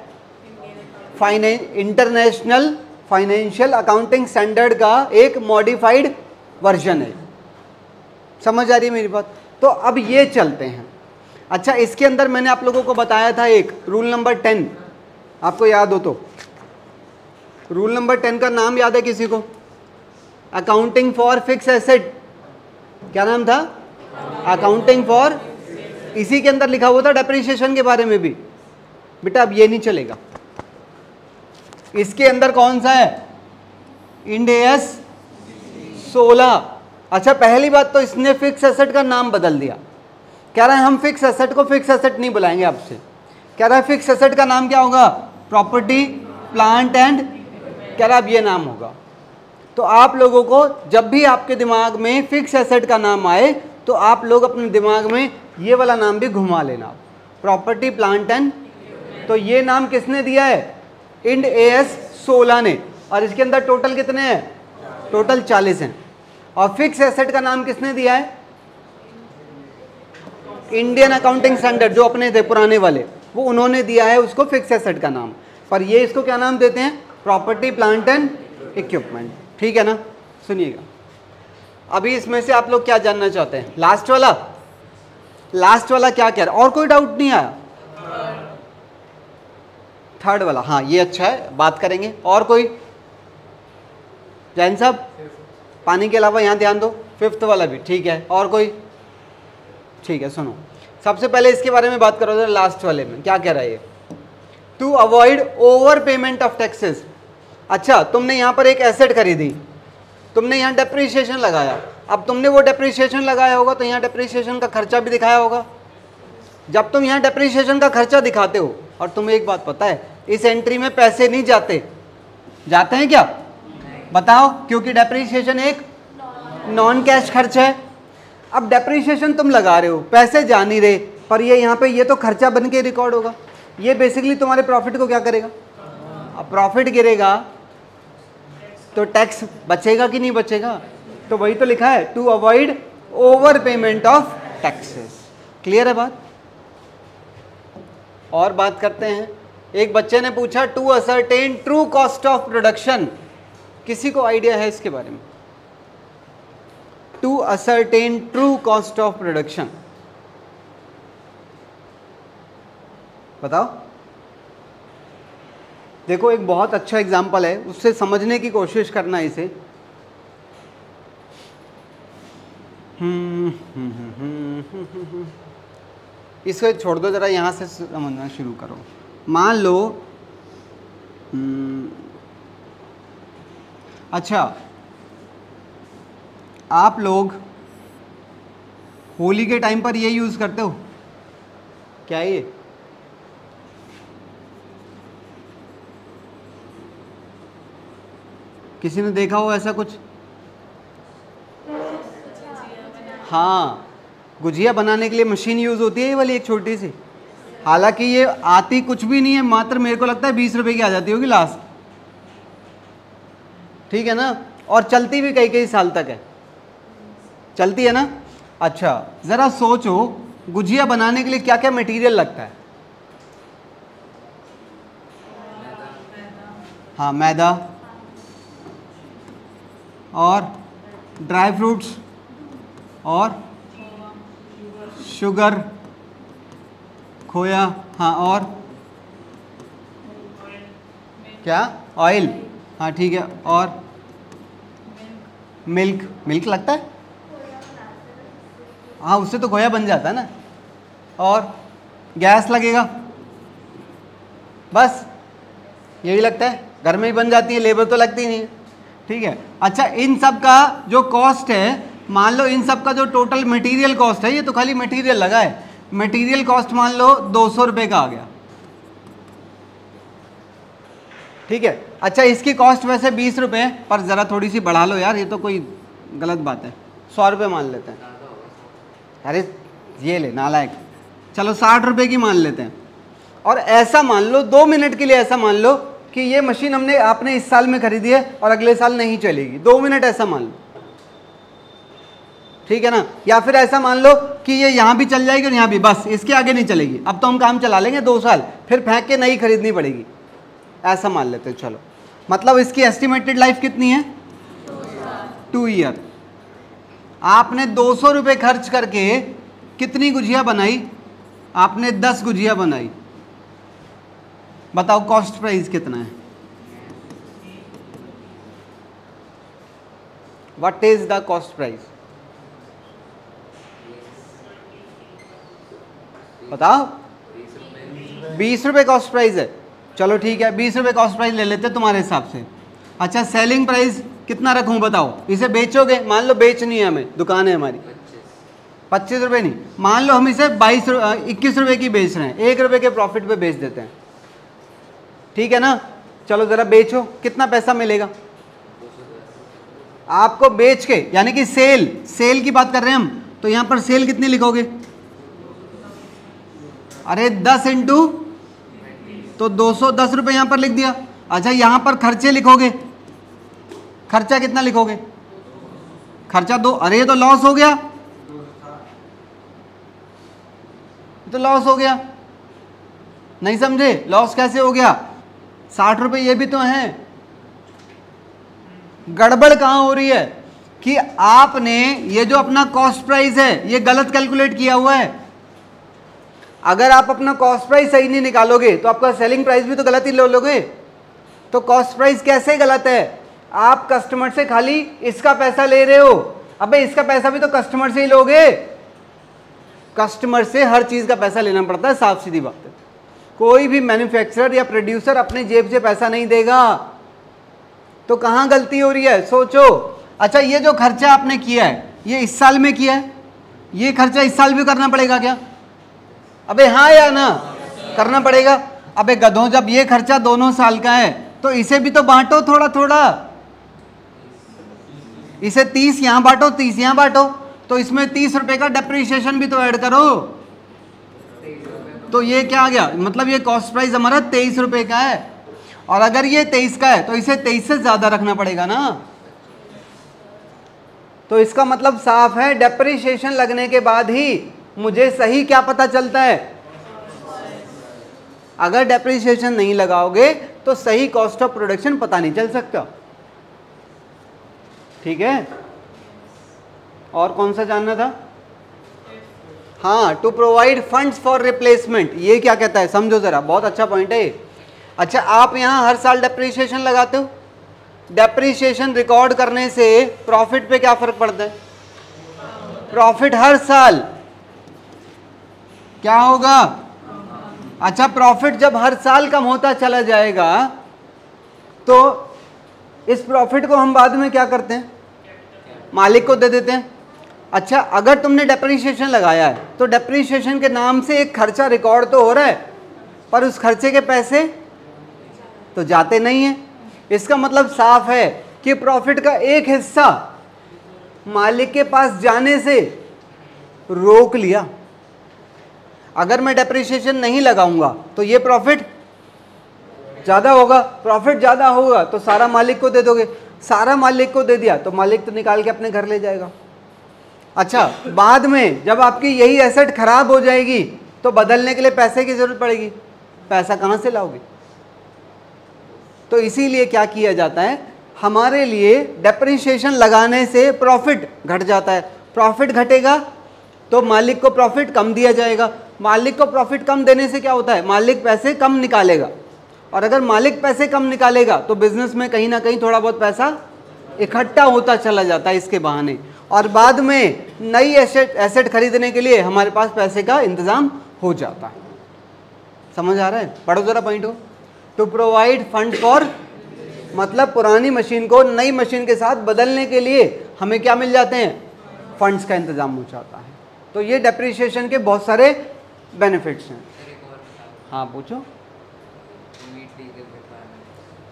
इंटरनेशनल फाइनेंशियल अकाउंटिंग स्टैंडर्ड का एक मॉडिफाइड वर्जन है। समझ आ रही है मेरी बात? तो अब ये चलते हैं। अच्छा, इसके अंदर मैंने आप लोगों को बताया था एक रूल नंबर 10, आपको याद हो तो। रूल नंबर 10 का नाम याद है किसी को? Accounting for fix asset. क्या नाम था? अकाउंटिंग फॉर, इसी के अंदर लिखा हुआ था डेप्रिसिएशन के बारे में भी। बेटा अब ये नहीं चलेगा। इसके अंदर कौन सा है? Ind AS 16। अच्छा, पहली बात तो इसने फिक्स एसेट का नाम बदल दिया। कह रहा है हम फिक्स एसेट को फिक्स एसेट नहीं बुलाएंगे आपसे। कह रहा है फिक्स एसेट का नाम क्या होगा? प्रॉपर्टी, प्लांट एंड, कह रहा है अब ये नाम होगा। तो आप लोगों को जब भी आपके दिमाग में फिक्स एसेट का नाम आए तो आप लोग अपने दिमाग में ये वाला नाम भी घुमा लेना, प्रॉपर्टी, प्लांट एंड। तो ये नाम किसने दिया है? इंड AS 16 ने। और इसके अंदर टोटल कितने हैं? टोटल 40 हैं। और फिक्स एसेट का नाम किसने दिया है? इंडियन अकाउंटिंग स्टैंडर्ड, जो अपने थे पुराने वाले, वो उन्होंने दिया है उसको फिक्स एसेट का नाम। पर ये इसको क्या नाम देते हैं? Property, plant and equipment. ठीक है ना? सुनिएगा, अभी इसमें से आप लोग क्या जानना चाहते हैं? लास्ट वाला, लास्ट वाला क्या कह रहा है? और कोई डाउट नहीं आया? थर्ड वाला, हाँ ये अच्छा है, बात करेंगे। और कोई? जैन साहब, पानी के अलावा यहाँ ध्यान दो। फिफ्थ वाला भी ठीक है। और कोई? ठीक है, सुनो सबसे पहले इसके बारे में बात करो। लास्ट वाले में क्या कह रहा है ये? To avoid over payment of taxes. अच्छा, तुमने यहाँ पर एक एसेट खरीदी, तुमने यहाँ डेप्रिसिएशन लगाया। अब तुमने वो डेप्रिसिएशन लगाया होगा तो यहाँ डेप्रिसिएशन का खर्चा भी दिखाया होगा। जब तुम यहाँ डेप्रिसिएशन का खर्चा दिखाते हो, और तुम्हें एक बात पता है, इस एंट्री में पैसे नहीं जाते। जाते हैं क्या? बताओ। क्योंकि डेप्रिसिएशन एक नॉन कैश खर्च है। अब डेप्रिसिएशन तुम लगा रहे हो, पैसे जा नहीं रहे, पर ये यहाँ पे ये तो खर्चा बन के रिकॉर्ड होगा। ये बेसिकली तुम्हारे प्रॉफिट को क्या करेगा? अब प्रॉफिट गिरेगा तो टैक्स बचेगा कि नहीं बचेगा? तो वही तो लिखा है, to avoid over payment of taxes. क्लियर है बात? और बात करते हैं। एक बच्चे ने पूछा to ascertain true cost of production. किसी को आइडिया है इसके बारे में? To ascertain true cost of production, बताओ। देखो एक बहुत अच्छा एग्जाम्पल है, उससे समझने की कोशिश करना इसे। इसको छोड़ दो जरा, यहाँ से समझना शुरू करो। मान लो अच्छा, आप लोग होली के टाइम पर ये यूज़ करते हो क्या? ये किसी ने देखा हो ऐसा कुछ? हाँ, गुजिया बनाने के लिए मशीन यूज़ होती है, ये वाली एक छोटी सी। हालांकि ये आती कुछ भी नहीं है, मात्र मेरे को लगता है 20 रुपए की आ जाती होगी लास्ट। ठीक है ना? और चलती भी कई कई साल तक है, चलती है ना? अच्छा ज़रा सोचो, गुजिया बनाने के लिए क्या क्या मटेरियल लगता है? हाँ, मैदा और ड्राई फ्रूट्स और शुगर, खोया, हाँ, और क्या? ऑयल, हाँ ठीक है, और मिल्क। मिल्क लगता है? हाँ, उससे तो खोया बन जाता है ना। और गैस लगेगा, बस यही लगता है। घर में ही बन जाती है, लेबर तो लगती नहीं है। ठीक है। अच्छा, इन सब का जो कॉस्ट है, मान लो इन सब का जो टोटल मटेरियल कॉस्ट है, ये तो खाली मटेरियल लगा है, मटेरियल कॉस्ट मान लो 200 रुपये का आ गया। ठीक है। अच्छा, इसकी कॉस्ट वैसे 20 रुपये है, पर ज़रा थोड़ी सी बढ़ा लो यार, ये तो कोई गलत बात है। 100 रुपये मान लेते हैं। अरे ये ले नालायक, चलो 60 रुपये की मान लेते हैं। और ऐसा मान लो 2 मिनट के लिए, ऐसा मान लो कि ये मशीन आपने इस साल में खरीदी है और अगले साल नहीं चलेगी, 2 मिनट ऐसा मान लो, ठीक है ना। या फिर ऐसा मान लो कि ये यहाँ भी चल जाएगी और यहाँ भी, बस इसके आगे नहीं चलेगी, अब तो हम काम चला लेंगे 2 साल, फिर फेंक के नई खरीदनी पड़ेगी, ऐसा मान लेते हैं। चलो मतलब इसकी एस्टिमेटेड लाइफ कितनी है? 2 ईयर। आपने 200 रुपये खर्च करके कितनी गुजिया बनाई? आपने 10 गुजिया बनाई। बताओ कॉस्ट प्राइस कितना है? What is the cost price? बताओ। 20 रुपये कॉस्ट प्राइस है। चलो ठीक है, 20 रुपये कॉस्ट प्राइस ले लेते हैं तुम्हारे हिसाब से। अच्छा सेलिंग प्राइस कितना रखूं बताओ? इसे बेचोगे, मान लो बेचनी है हमें, दुकान है हमारी, 25 रुपये नहीं, मान लो हम इसे 21 रुपये की बेच रहे हैं, 1 रुपये के प्रॉफिट पे बेच देते हैं, ठीक है ना। चलो ज़रा बेचो, कितना पैसा मिलेगा आपको बेच के? यानी कि सेल की बात कर रहे हैं हम, तो यहाँ पर सेल कितनी लिखोगे? अरे 10 इंटू, तो 210 रुपये यहाँ पर लिख दिया। अच्छा यहाँ पर खर्चे लिखोगे, खर्चा कितना लिखोगे? खर्चा 2, अरे ये तो लॉस हो गया, तो लॉस हो गया, नहीं समझे? लॉस कैसे हो गया? 60 रुपये ये भी तो हैं। गड़बड़ कहाँ हो रही है कि आपने ये जो अपना कॉस्ट प्राइस है ये गलत कैलकुलेट किया हुआ है। अगर आप अपना कॉस्ट प्राइस सही नहीं निकालोगे तो आपका सेलिंग प्राइस भी तो गलत ही ले लोगे। तो कॉस्ट प्राइस कैसे गलत है? आप कस्टमर से खाली इसका पैसा ले रहे हो, अबे इसका पैसा भी तो कस्टमर से ही लोगे। कस्टमर से हर चीज का पैसा लेना पड़ता है, साफ सीधी बात है। कोई भी मैन्युफैक्चरर या प्रोड्यूसर अपने जेब से पैसा नहीं देगा। तो कहाँ गलती हो रही है सोचो। अच्छा ये जो खर्चा आपने किया है ये इस साल में किया है, ये खर्चा इस साल भी करना पड़ेगा क्या? अबे हाँ या ना? करना पड़ेगा। अबे गधों, जब ये खर्चा दोनों साल का है तो इसे भी तो बांटो थोड़ा थोड़ा। इसे 30 यहाँ बांटो, 30 यहाँ बांटो, तो इसमें 30 रुपए का डेप्रिसिएशन भी तो ऐड करो। तो ये क्या आ गया? मतलब ये कॉस्ट प्राइस हमारा 23 रुपए का है, और अगर ये 23 का है तो इसे 23 से ज्यादा रखना पड़ेगा ना। तो इसका मतलब साफ है, डेप्रिसिएशन लगने के बाद ही मुझे सही क्या पता चलता है। अगर डेप्रिसिएशन नहीं लगाओगे तो सही कॉस्ट ऑफ प्रोडक्शन पता नहीं चल सकता, ठीक है। और कौन सा जानना था? हाँ, to provide funds for replacement. ये क्या कहता है समझो जरा, बहुत अच्छा पॉइंट है ये। अच्छा आप यहां हर साल डेप्रिसिएशन लगाते हो, डेप्रिसिएशन रिकॉर्ड करने से प्रॉफिट पे क्या फर्क पड़ता है? प्रॉफिट हर साल क्या होगा? अच्छा प्रॉफिट जब हर साल कम होता चला जाएगा तो इस प्रॉफिट को हम बाद में क्या करते हैं? मालिक को दे देते हैं। अच्छा अगर तुमने डेप्रिसिएशन लगाया है तो डेप्रिसिएशन के नाम से एक खर्चा रिकॉर्ड तो हो रहा है, पर उस खर्चे के पैसे तो जाते नहीं हैं। इसका मतलब साफ है कि प्रॉफिट का एक हिस्सा मालिक के पास जाने से रोक लिया। अगर मैं डेप्रिसिएशन नहीं लगाऊंगा तो ये प्रॉफिट ज़्यादा होगा, प्रॉफिट ज़्यादा होगा तो सारा मालिक को दे दोगे, सारा मालिक को दे दिया तो मालिक तो निकाल के अपने घर ले जाएगा। अच्छा बाद में जब आपकी यही एसेट खराब हो जाएगी तो बदलने के लिए पैसे की ज़रूरत पड़ेगी, पैसा कहाँ से लाओगे? तो इसीलिए क्या किया जाता है, हमारे लिए डेप्रिसिएशन लगाने से प्रॉफिट घट जाता है। प्रॉफिट घटेगा तो मालिक को प्रॉफिट कम दिया जाएगा, मालिक को प्रॉफिट कम देने से क्या होता है? मालिक पैसे कम निकालेगा, और अगर मालिक पैसे कम निकालेगा तो बिजनेस में कहीं ना कहीं थोड़ा बहुत पैसा इकट्ठा होता चला जाता है इसके बहाने, और बाद में नई एसेट खरीदने के लिए हमारे पास पैसे का इंतजाम हो जाता है। समझ आ रहा है? पढ़ो जरा पॉइंट हो। टू प्रोवाइड फंड फॉर, मतलब पुरानी मशीन को नई मशीन के साथ बदलने के लिए हमें क्या मिल जाते हैं? फंड्स का इंतजाम हो जाता है। तो ये डेप्रिसिएशन के बहुत सारे बेनिफिट्स हैं। हाँ पूछो।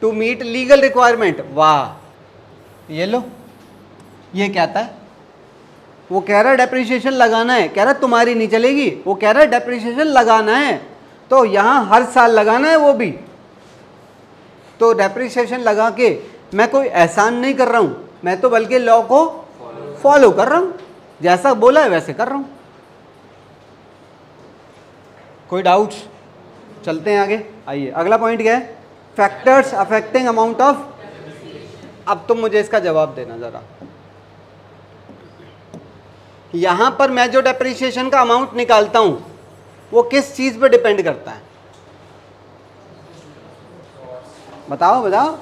टू मीट लीगल रिक्वायरमेंट, वाह, ये लो, ये क्या था? वो कह रहा है डेप्रिसिएशन लगाना है, कह रहा है तुम्हारी नहीं चलेगी, वो कह रहा है डेप्रिसिएशन लगाना है, तो यहाँ हर साल लगाना है वो भी। तो डेप्रिसिएशन लगा के मैं कोई एहसान नहीं कर रहा हूँ, मैं तो बल्कि लॉ को फॉलो कर रहा हूँ, जैसा बोला है वैसे कर रहा हूँ। कोई डाउट्स? चलते हैं आगे। आइए अगला पॉइंट क्या है, फैक्टर्स अफेक्टिंग अमाउंट ऑफ। अब तुम मुझे इसका जवाब देना ज़रा। यहाँ पर मैं जो डेप्रिसिएशन का अमाउंट निकालता हूँ वो किस चीज़ पे डिपेंड करता है? बताओ बताओ।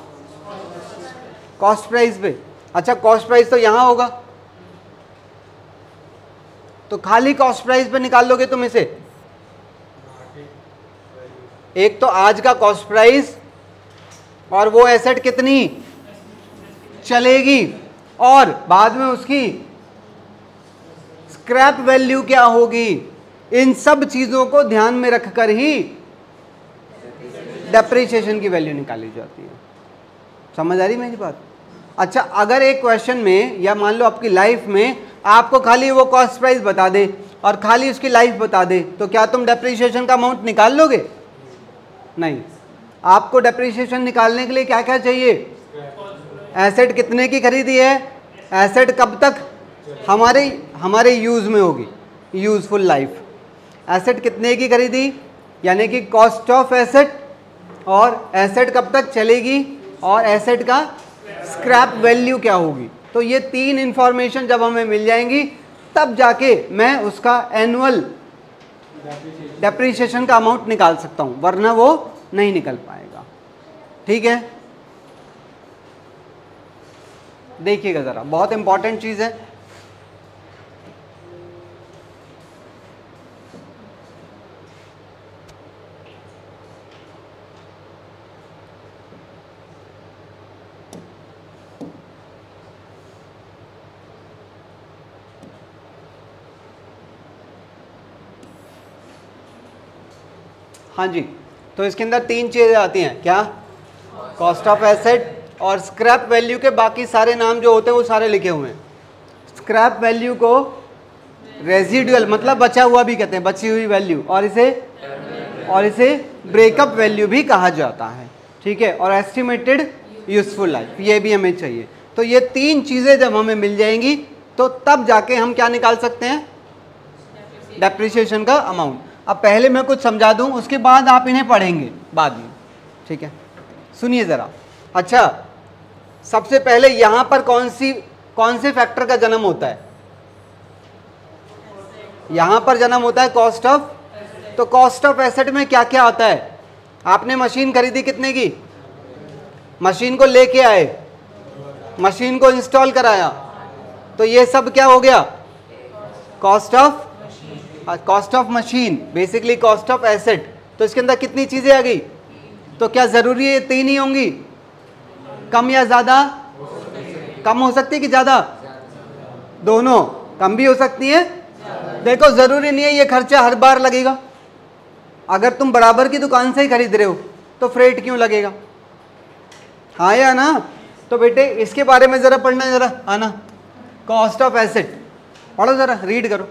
कॉस्ट प्राइस पे। अच्छा, कॉस्ट प्राइस तो यहाँ होगा, तो खाली कॉस्ट प्राइस पे निकाल लोगे तुम इसे। एक तो आज का कॉस्ट प्राइस और वो एसेट कितनी चलेगी, और बाद में उसकी स्क्रैप वैल्यू क्या होगी, इन सब चीजों को ध्यान में रखकर ही डेप्रिसिएशन की वैल्यू निकाली जाती है। समझ आ रही मेरी बात? अच्छा, अगर एक क्वेश्चन में या मान लो आपकी लाइफ में आपको खाली वो कॉस्ट प्राइस बता दे और खाली उसकी लाइफ बता दे, तो क्या तुम डेप्रिसिएशन का अमाउंट निकाल लोगे? नहीं। आपको डेप्रिसिएशन निकालने के लिए क्या क्या चाहिए? एसेट कितने की खरीदी है, एसेट कब तक हमारे यूज़ में होगी, यूजफुल लाइफ, एसेट कितने की खरीदी यानी कि कॉस्ट ऑफ एसेट, और एसेट कब तक चलेगी, और एसेट का स्क्रैप वैल्यू क्या होगी। तो ये तीन इंफॉर्मेशन जब हमें मिल जाएंगी तब जाके मैं उसका एनुअल डेप्रिसिएशन का अमाउंट निकाल सकता हूँ, वरना वो नहीं निकल पाएगा। ठीक है, देखिएगा ज़रा, बहुत इंपॉर्टेंट चीज़ है। हाँ जी, तो इसके अंदर तीन चीज़ें आती हैं, क्या? कॉस्ट ऑफ एसेट, और स्क्रैप वैल्यू के बाकी सारे नाम जो होते हैं वो सारे लिखे हुए हैं। स्क्रैप वैल्यू को रेजिडुअल मतलब बचा हुआ भी कहते हैं, बची हुई वैल्यू, और इसे ब्रेकअप वैल्यू भी कहा जाता है। ठीक है, और एस्टिमेटेड यूजफुल लाइफ, ये भी हमें चाहिए। तो ये तीन चीज़ें जब हमें मिल जाएंगी तो तब जाके हम क्या निकाल सकते हैं? डेप्रिसिएशन का अमाउंट। अब पहले मैं कुछ समझा दूं, उसके बाद आप इन्हें पढ़ेंगे बाद में। ठीक है, सुनिए ज़रा। अच्छा, सबसे पहले यहाँ पर कौन से फैक्टर का जन्म होता है? यहाँ पर जन्म होता है कॉस्ट ऑफ। तो कॉस्ट ऑफ एसेट में क्या क्या आता है? आपने मशीन खरीदी कितने की, मशीन को लेके आए, मशीन को इंस्टॉल कराया, तो ये सब क्या हो गया? Cost of machine, basically cost of asset. तो इसके अंदर कितनी चीजें आ गई? तो क्या जरूरी है ये तीन ही होंगी? कम या ज्यादा? कम हो सकती है कि ज्यादा? दोनों, कम भी हो सकती है। देखो, जरूरी नहीं है ये खर्चा हर बार लगेगा। अगर तुम बराबर की दुकान से ही खरीद रहे हो तो फ्रेट क्यों लगेगा? हाँ या ना? तो बेटे इसके बारे में जरा पढ़ना, जरा आना, कॉस्ट ऑफ एसेट पढ़ो, जरा रीड करो।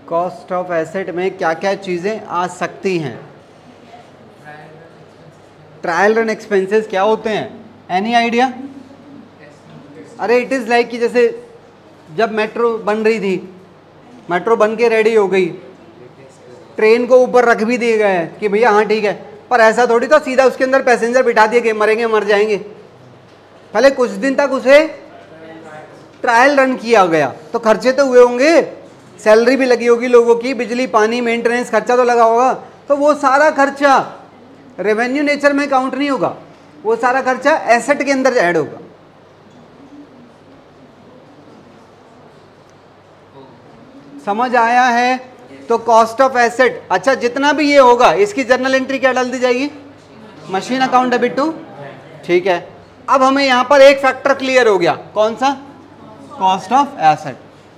कॉस्ट ऑफ एसेट में क्या क्या चीज़ें आ सकती हैं? ट्रायल रन एक्सपेंसेस क्या होते हैं? Any idea? अरे इट इज़ लाइक कि जैसे जब मेट्रो बन रही थी, मेट्रो बन के रेडी हो गई, ट्रेन को ऊपर रख भी दिए गए कि भैया हाँ ठीक है, पर ऐसा थोड़ी था सीधा उसके अंदर पैसेंजर बिठा दिए गए, मरेंगे मर जाएंगे। पहले कुछ दिन तक उसे ट्रायल रन किया गया तो खर्चे तो हुए होंगे, सैलरी भी लगी होगी लोगों की, बिजली पानी मेंटेनेंस खर्चा तो लगा होगा, तो वो सारा खर्चा रेवेन्यू नेचर में काउंट नहीं होगा, वो सारा खर्चा एसेट के अंदर ऐड होगा। समझ आया है? तो कॉस्ट ऑफ एसेट, अच्छा जितना भी ये होगा इसकी जर्नल एंट्री क्या डाल दी जाएगी? मशीन अकाउंट डेबिट टू, ठीक है। अब हमें यहां पर एक फैक्टर क्लियर हो गया, कौन सा? Cost of asset.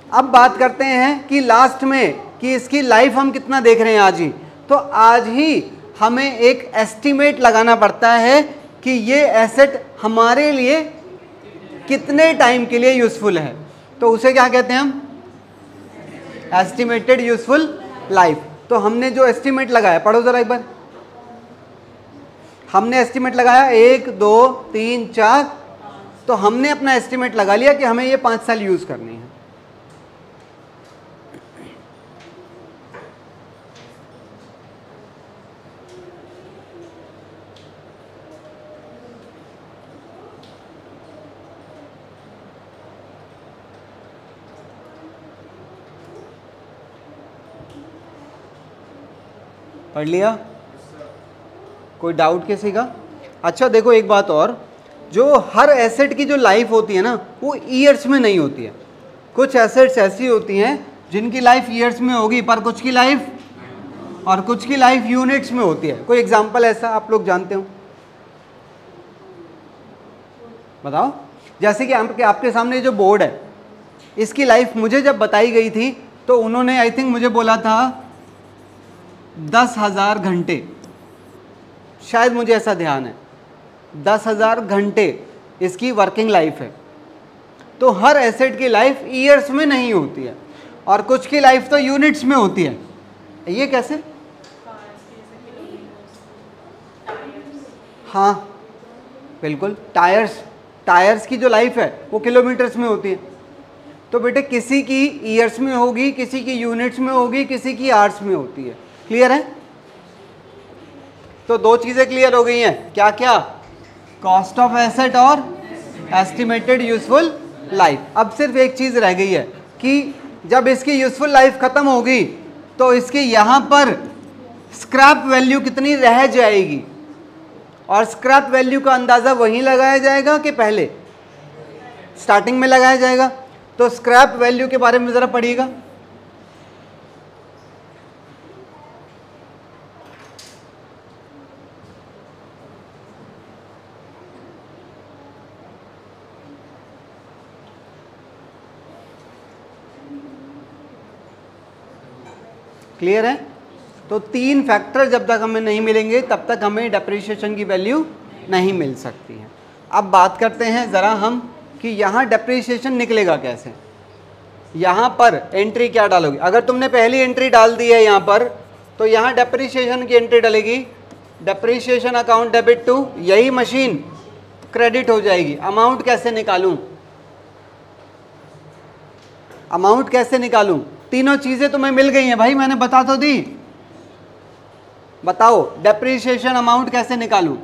अब बात करते हैं कि लास्ट में कि इसकी लाइफ हम कितना देख रहे हैं आज ही, तो आज ही हमें एक एस्टीमेट लगाना पड़ता है कि ये एसेट हमारे लिए कितने टाइम के लिए यूजफुल है, तो उसे क्या कहते हैं हम? Estimated useful life. तो हमने जो एस्टिमेट लगाया, पढ़ो जरा एक बार, हमने एस्टिमेट लगाया 1 2 3 4, तो हमने अपना एस्टिमेट लगा लिया कि हमें ये 5 साल यूज करनी है। पढ़ लिया? कोई डाउट किसी का? अच्छा देखो एक बात और, जो हर एसेट की जो लाइफ होती है ना वो ईयर्स में नहीं होती है। कुछ एसेट्स ऐसी होती हैं जिनकी लाइफ ईयर्स में होगी, पर कुछ की लाइफ और कुछ की लाइफ यूनिट्स में होती है। कोई एग्जांपल ऐसा आप लोग जानते हो? बताओ। जैसे कि आपके सामने जो बोर्ड है, इसकी लाइफ मुझे जब बताई गई थी तो उन्होंने आई थिंक मुझे बोला था 10,000 घंटे, शायद मुझे ऐसा ध्यान है, 10,000 घंटे इसकी वर्किंग लाइफ है। तो हर एसेट की लाइफ ईयर्स में नहीं होती है और कुछ की लाइफ तो यूनिट्स में होती है। ये कैसे? हाँ बिल्कुल, टायर्स की जो लाइफ है वो किलोमीटर्स में होती है। तो बेटे किसी की ईयर्स में होगी, किसी की यूनिट्स में होगी, किसी की आवर्स में होती है। क्लियर है? तो दो चीजें क्लियर हो गई हैं, क्या क्या? कॉस्ट ऑफ एसेट और एस्टिमेटेड यूजफुल लाइफ। अब सिर्फ एक चीज रह गई है कि जब इसकी यूजफुल लाइफ खत्म होगी तो इसकी यहां पर स्क्रैप वैल्यू कितनी रह जाएगी, और स्क्रैप वैल्यू का अंदाजा वहीं लगाया जाएगा कि पहले स्टार्टिंग में लगाया जाएगा। तो स्क्रैप वैल्यू के बारे में जरा पढ़िएगा। क्लियर है? तो 3 फैक्टर जब तक हमें नहीं मिलेंगे तब तक हमें डेप्रिसिएशन की वैल्यू नहीं मिल सकती है। अब बात करते हैं ज़रा हम कि यहाँ डेप्रिसिएशन निकलेगा कैसे। यहाँ पर एंट्री क्या डालोगे? अगर तुमने पहली एंट्री डाल दी है यहाँ पर, तो यहाँ डेप्रिसिएशन की एंट्री डलेगी, डेप्रिसिएशन अकाउंट डेबिट टू, यही मशीन क्रेडिट हो जाएगी। अमाउंट कैसे निकालूं? अमाउंट कैसे निकालूं? तीनों चीजें तुम्हें मिल गई हैं भाई, मैंने बता तो दी। बताओ डेप्रिसिएशन अमाउंट कैसे निकालूं?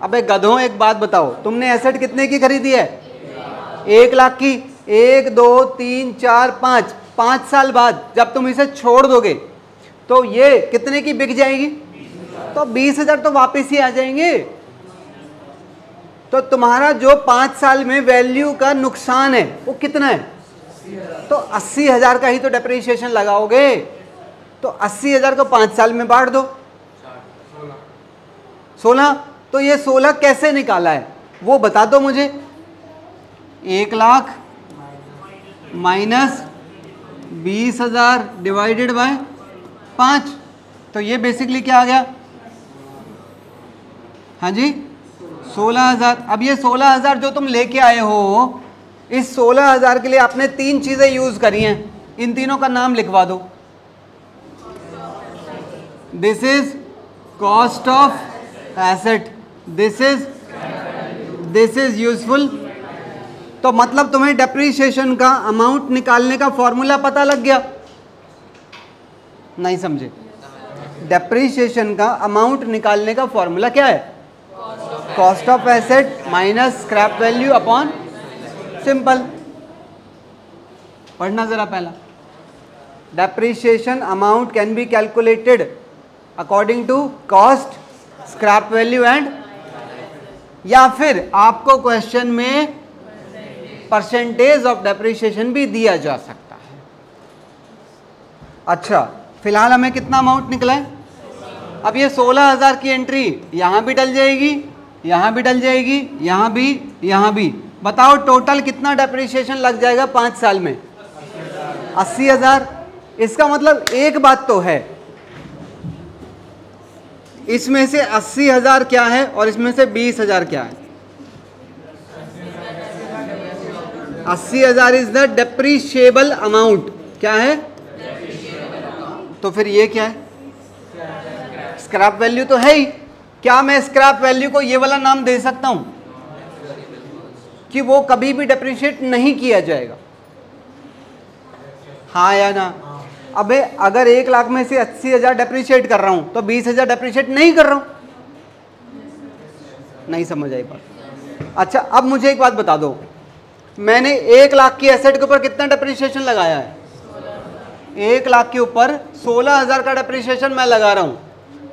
अबे गधों एक बात बताओ, तुमने एसेट कितने की खरीदी है? 1 लाख की। 1 2 3 4 5, 5 साल बाद जब तुम इसे छोड़ दोगे तो ये कितने की बिक जाएगी? तो 20,000 तो वापस ही आ जाएंगे। तो तुम्हारा जो 5 साल में वैल्यू का नुकसान है वो कितना है? तो 80,000 का ही तो डेप्रिसिएशन लगाओगे। तो 80,000 को 5 साल में बांट दो, 16। तो ये 16 कैसे निकाला है वो बता दो मुझे। 1 लाख माइनस 20,000 डिवाइडेड बाय 5, तो ये बेसिकली क्या आ गया? हाँ जी 16,000। अब ये 16,000 जो तुम लेके आए हो, इस 16,000 के लिए आपने 3 चीजें यूज करी हैं, इन तीनों का नाम लिखवा दो। This is cost of asset, this is useful. तो मतलब तुम्हें डेप्रिसिएशन का अमाउंट निकालने का फॉर्मूला पता लग गया? नहीं समझे? डेप्रिसिएशन का अमाउंट निकालने का फॉर्मूला क्या है? Cost of asset minus scrap value upon simple. पढ़ना जरा पहला। Depreciation amount can be calculated according to cost, scrap value and, या फिर आपको क्वेश्चन में परसेंटेज ऑफ डेप्रिसिएशन भी दिया जा सकता है। अच्छा, फिलहाल हमें कितना अमाउंट निकला है? अब ये 16,000 की एंट्री यहाँ भी डल जाएगी, यहाँ भी डल जाएगी, यहाँ भी, यहाँ भी। बताओ टोटल कितना डेप्रिसिएशन लग जाएगा 5 साल में? 80,000। इसका मतलब एक बात तो है, इसमें से 80,000 क्या है और इसमें से 20,000 क्या है? 80,000 इज द डेप्रिशिएबल अमाउंट। क्या है? तो फिर ये क्या है? स्क्रैप वैल्यू तो है ही। क्या मैं स्क्रैप वैल्यू को ये वाला नाम दे सकता हूं कि वो कभी भी डेप्रिशिएट नहीं किया जाएगा? हाँ या ना? अबे अगर 1 लाख में से 80,000 डेप्रिशिएट कर रहा हूं तो 20,000 डेप्रिशिएट नहीं कर रहा हूं। नहीं समझ आई बात? अच्छा, अब मुझे एक बात बता दो, मैंने 1 लाख की एसेट के ऊपर कितना डेप्रिसिएशन लगाया है? 1 लाख के ऊपर 16,000 का डेप्रिसिएशन मैं लगा रहा हूं,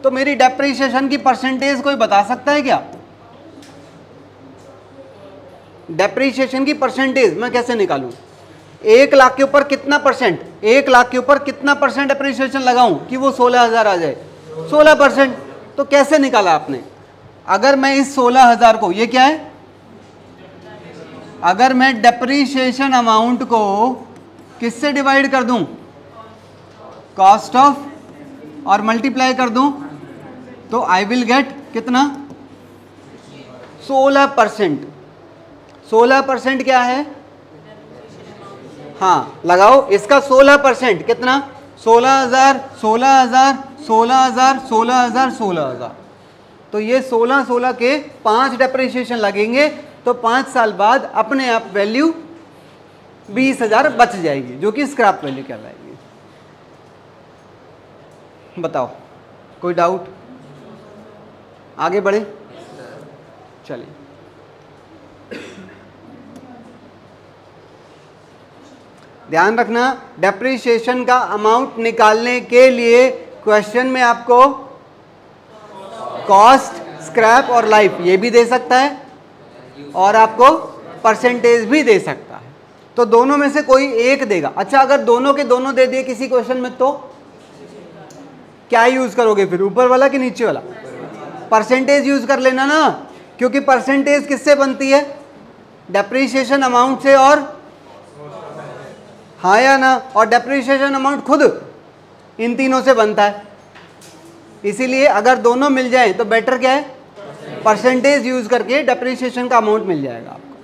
तो मेरी डेप्रिसिएशन की परसेंटेज कोई बता सकता है क्या? डेप्रिसिएशन की परसेंटेज मैं कैसे निकालूं? 1 लाख के ऊपर कितना परसेंट, 1 लाख के ऊपर कितना परसेंट डेप्रिसिएशन लगाऊं कि वो 16,000 आ जाए? 16%। तो कैसे निकाला आपने? अगर मैं इस 16,000 को, ये क्या है, अगर मैं डेप्रिसिएशन अमाउंट को किससे डिवाइड कर दूं? कॉस्ट ऑफ, और मल्टीप्लाई कर दूं तो आई विल गेट कितना? 16%। 16% क्या है? हाँ लगाओ, इसका 16% कितना? 16,000, 16,000, 16,000, 16,000, 16,000। तो ये 16 के 5 डेप्रिसिएशन लगेंगे, तो 5 साल बाद अपने आप वैल्यू 20,000 बच जाएगी, जो कि स्क्रैप वैल्यू कहलाएगी। बताओ, कोई डाउट? आगे बढ़े? चलिए, ध्यान रखना, डेप्रिसिएशन का अमाउंट निकालने के लिए क्वेश्चन में आपको कॉस्ट, स्क्रैप और लाइफ ये भी दे सकता है, और आपको परसेंटेज भी दे सकता है। तो दोनों में से कोई एक देगा। अच्छा, अगर दोनों के दोनों दे दिए किसी क्वेश्चन में, तो क्या यूज करोगे फिर, ऊपर वाला कि नीचे वाला? परसेंटेज यूज कर लेना ना, क्योंकि परसेंटेज किससे बनती है? डेप्रिसिएशन अमाउंट से, और हाँ या ना? और डेप्रिसिएशन अमाउंट खुद इन तीनों से बनता है। इसीलिए अगर दोनों मिल जाए तो बेटर क्या है? परसेंटेज यूज करके डेप्रिसिएशन का अमाउंट मिल जाएगा आपको।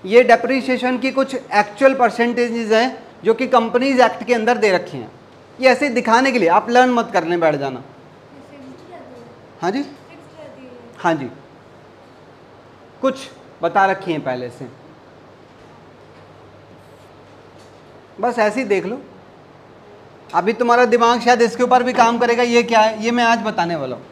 ये डेप्रिसिएशन की कुछ एक्चुअल परसेंटेजेस हैं जो कि कंपनीज एक्ट के अंदर दे रखे हैं। ये ऐसे दिखाने के लिए, आप लर्न मत करने बैठ जाना। हाँ जी, हाँ जी, कुछ बता रखी हैं पहले से, बस ऐसे ही देख लो। अभी तुम्हारा दिमाग शायद इसके ऊपर भी काम करेगा, ये क्या है, ये मैं आज बताने वाला हूँ।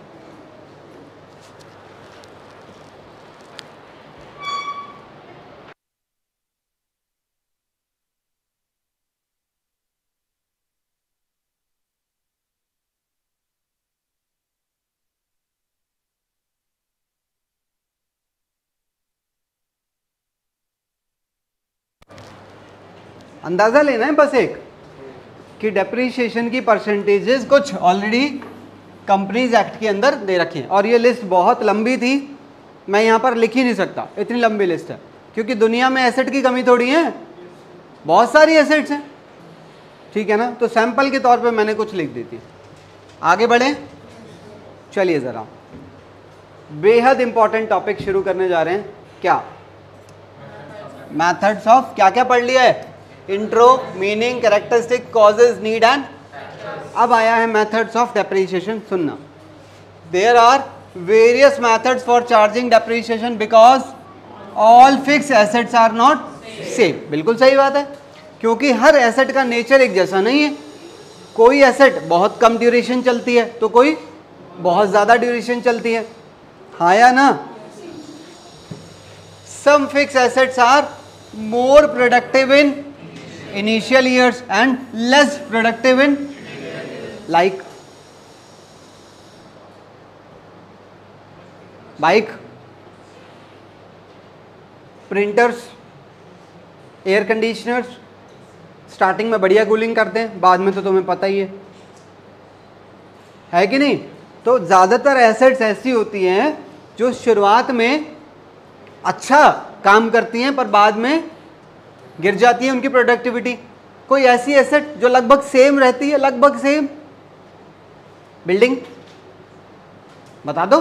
अंदाजा लेना है बस एक, कि डेप्रिसिएशन की परसेंटेजेस कुछ ऑलरेडी कंपनीज एक्ट के अंदर दे रखी हैं। और ये लिस्ट बहुत लंबी थी, मैं यहाँ पर लिख ही नहीं सकता, इतनी लंबी लिस्ट है, क्योंकि दुनिया में एसेट की कमी थोड़ी है, बहुत सारी एसेट्स हैं, ठीक है ना। तो सैंपल के तौर पे मैंने कुछ लिख दी थी। आगे बढ़े, चलिए ज़रा बेहद इंपॉर्टेंट टॉपिक शुरू करने जा रहे हैं। क्या? मैथड्स ऑफ, क्या क्या पढ़ लिया है? Intro, meaning, characteristic, causes, need and, अब आया है मेथड्स ऑफ डेप्रिसिएशन। सुनना, there are various methods for charging depreciation because all fix assets are not same. बिल्कुल सही बात है, क्योंकि हर एसेट का नेचर एक जैसा नहीं है। कोई एसेट बहुत कम ड्यूरेशन चलती है, तो कोई बहुत ज़्यादा ड्यूरेशन चलती है, हाँ या ना? Some fix assets are more productive in initial years and less productive in like bike, printers, air conditioners. Starting में बढ़िया कूलिंग करते हैं, बाद में तो तुम्हें पता ही है कि नहीं? तो ज़्यादातर एसेट्स ऐसी होती हैं जो शुरुआत में अच्छा काम करती हैं पर बाद में गिर जाती है उनकी प्रोडक्टिविटी। कोई ऐसी एसेट जो लगभग सेम रहती है, लगभग सेम? बिल्डिंग बता दो,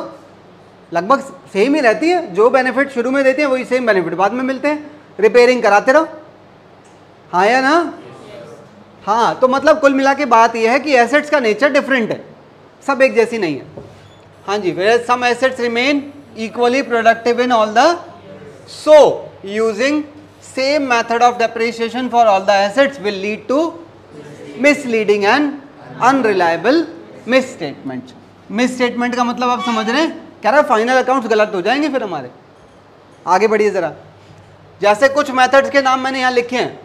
लगभग सेम ही रहती है, जो बेनिफिट शुरू में देती है वही सेम बेनिफिट बाद में मिलते हैं। रिपेयरिंग कराते रहो, हाँ या ना? हाँ, तो मतलब कुल मिला के बात यह है कि एसेट्स का नेचर डिफरेंट है, सब एक जैसी नहीं है। हाँ जी, where some assets remain equally productive in all the, so using same method of depreciation for all the assets will lead to misleading and unreliable mis statement. Mis statement का मतलब आप समझ रहे हैं, कह रहा है फाइनल अकाउंट्स गलत हो जाएंगे फिर हमारे। आगे बढ़िए जरा, जैसे कुछ मेथड्स के नाम मैंने यहाँ लिखे हैं,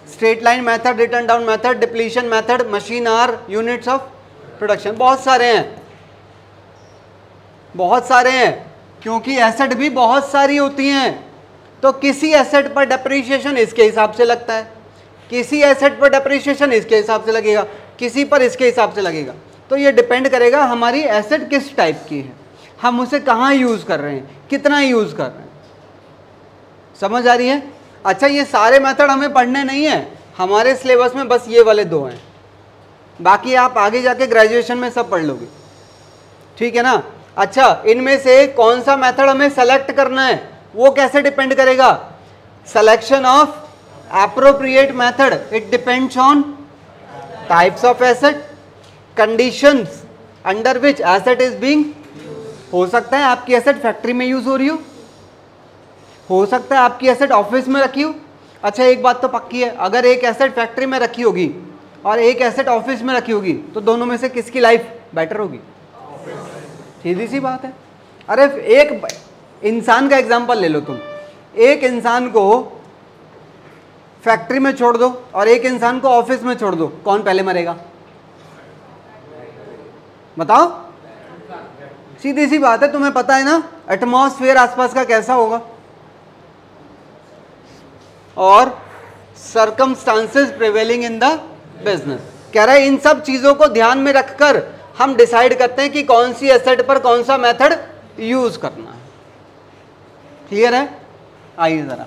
straight line method, written down method, depletion method, machine hour units of production. बहुत सारे हैं, बहुत सारे हैं, क्योंकि एसेट भी बहुत सारी होती हैं। तो किसी एसेट पर डेप्रिसिएशन इसके हिसाब से लगता है, किसी एसेट पर डेप्रिसिएशन इसके हिसाब से लगेगा, किसी पर इसके हिसाब से लगेगा। तो ये डिपेंड करेगा हमारी एसेट किस टाइप की है, हम उसे कहाँ यूज़ कर रहे हैं, कितना यूज़ कर रहे हैं। समझ आ रही है? अच्छा, ये सारे मेथड हमें पढ़ने नहीं है, हमारे सिलेबस में बस ये वाले दो हैं, बाकी आप आगे जाके ग्रेजुएशन में सब पढ़ लोगे, ठीक है ना? अच्छा, इनमें से कौन सा मेथड हमें सेलेक्ट करना है वो कैसे डिपेंड करेगा? Selection of appropriate method, it depends on types of asset, conditions under which asset is being. हो सकता है आपकी एसेट फैक्ट्री में यूज हो रही हो सकता है आपकी एसेट ऑफिस में रखी हो। अच्छा, एक बात तो पक्की है, अगर एक एसेट फैक्ट्री में रखी होगी और एक एसेट ऑफिस में रखी होगी तो दोनों में से किसकी लाइफ बेटर होगी? सीधी सी बात है। अरे एक इंसान का एग्जांपल ले लो तुम, एक इंसान को फैक्ट्री में छोड़ दो और एक इंसान को ऑफिस में छोड़ दो, कौन पहले मरेगा? बताओ, सीधी सी बात है, तुम्हें पता है ना एटमॉस्फेयर आसपास का कैसा होगा और circumstances prevailing in the business. कह रहा है इन सब चीजों को ध्यान में रखकर हम डिसाइड करते हैं कि कौन सी एसेट पर कौन सा मेथड यूज करना है। क्लियर है? आइए जरा,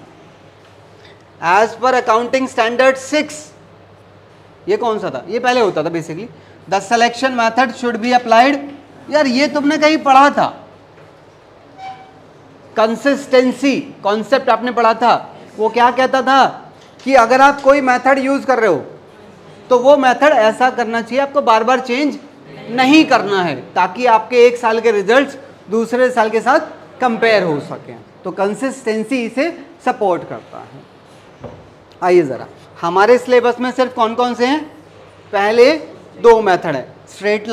एज पर अकाउंटिंग स्टैंडर्ड 6, ये कौन सा था? ये पहले होता था basically, the selection method should be applied. यार ये तुमने कहीं पढ़ा था, कंसिस्टेंसी कॉन्सेप्ट आपने पढ़ा था। वो क्या कहता था कि अगर आप कोई मेथड यूज कर रहे हो तो वो मेथड ऐसा करना चाहिए, आपको बार बार चेंज नहीं करना है, ताकि आपके एक साल के रिजल्ट्स दूसरे साल के साथ कंपेयर हो सकें। तो कंसिस्टेंसी इसे सपोर्ट करता है। आइए ज़रा, हमारे सिलेबस में सिर्फ कौन कौन से हैं? पहले दो मेथड है, स्ट्रेट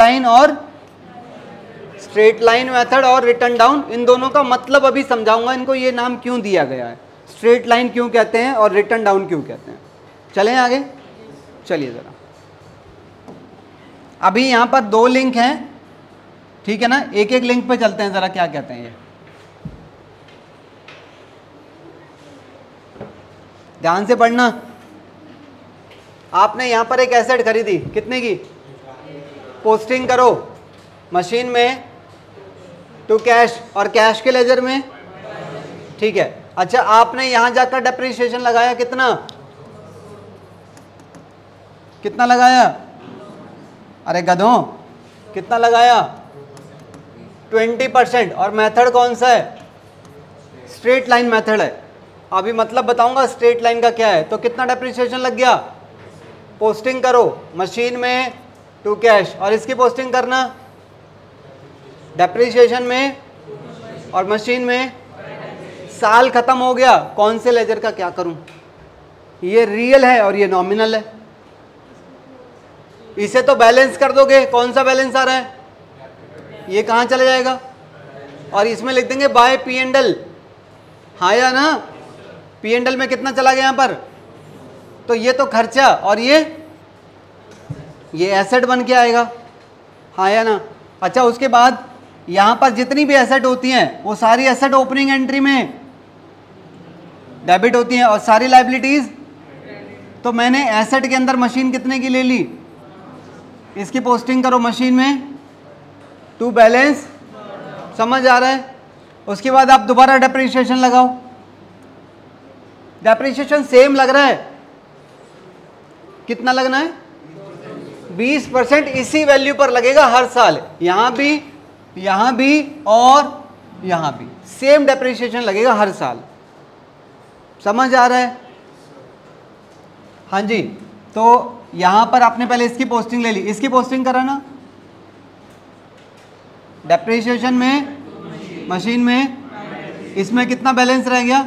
लाइन मेथड और रिटर्न डाउन। इन दोनों का मतलब अभी समझाऊंगा, इनको ये नाम क्यों दिया गया है, स्ट्रेट लाइन क्यों कहते हैं और रिटर्न डाउन क्यों कहते हैं। चलें आगे, चलिए ज़रा। अभी यहाँ पर दो लिंक हैं, ठीक है ना, एक एक लिंक पे चलते हैं ज़रा, क्या कहते हैं ये, ध्यान से पढ़ना। आपने यहाँ पर एक एसेट खरीदी, कितने की? पोस्टिंग करो मशीन में टू कैश और कैश के लेजर में, ठीक है। अच्छा, आपने यहां जाकर डेप्रिसिएशन लगाया, कितना लगाया? अरे गधों, कितना लगाया? 20%। और मेथड कौन सा है? स्ट्रेट लाइन मेथड है। अभी मतलब बताऊंगा स्ट्रेट लाइन का क्या है। तो कितना डेप्रिसिएशन लग गया? पोस्टिंग करो मशीन में टू कैश और इसकी पोस्टिंग करना डेप्रिसिएशन में और मशीन में। साल खत्म हो गया, कौन से लेजर का क्या करूं? ये रियल है और ये नॉमिनल है, इसे तो बैलेंस कर दोगे। कौन सा बैलेंस आ रहा है? ये कहाँ चला जाएगा, और इसमें लिख देंगे बाय पी एंड एल, हाँ या ना, पी एंड एल में कितना चला गया यहाँ पर, तो ये तो खर्चा और ये एसेट बन के आएगा, हाँ या ना। अच्छा, उसके बाद यहाँ पर जितनी भी एसेट होती हैं वो सारी एसेट ओपनिंग एंट्री में डेबिट होती हैं और सारी लाइबिलिटीज, तो मैंने एसेट के अंदर मशीन कितने की ले ली, इसकी पोस्टिंग करो मशीन में टू बैलेंस, समझ आ रहा है। उसके बाद आप दोबारा डेप्रिसिएशन लगाओ, डेप्रिसिएशन सेम लग रहा है, कितना लगना है 20% इसी वैल्यू पर लगेगा हर साल, यहाँ भी और यहाँ भी सेम डेप्रिसिएशन लगेगा हर साल, समझ आ रहा है। हाँ जी, तो यहाँ पर आपने पहले इसकी पोस्टिंग ले ली, इसकी पोस्टिंग करा ना, डेप्रिसिएशन में मशीन में, इसमें कितना बैलेंस रह गया,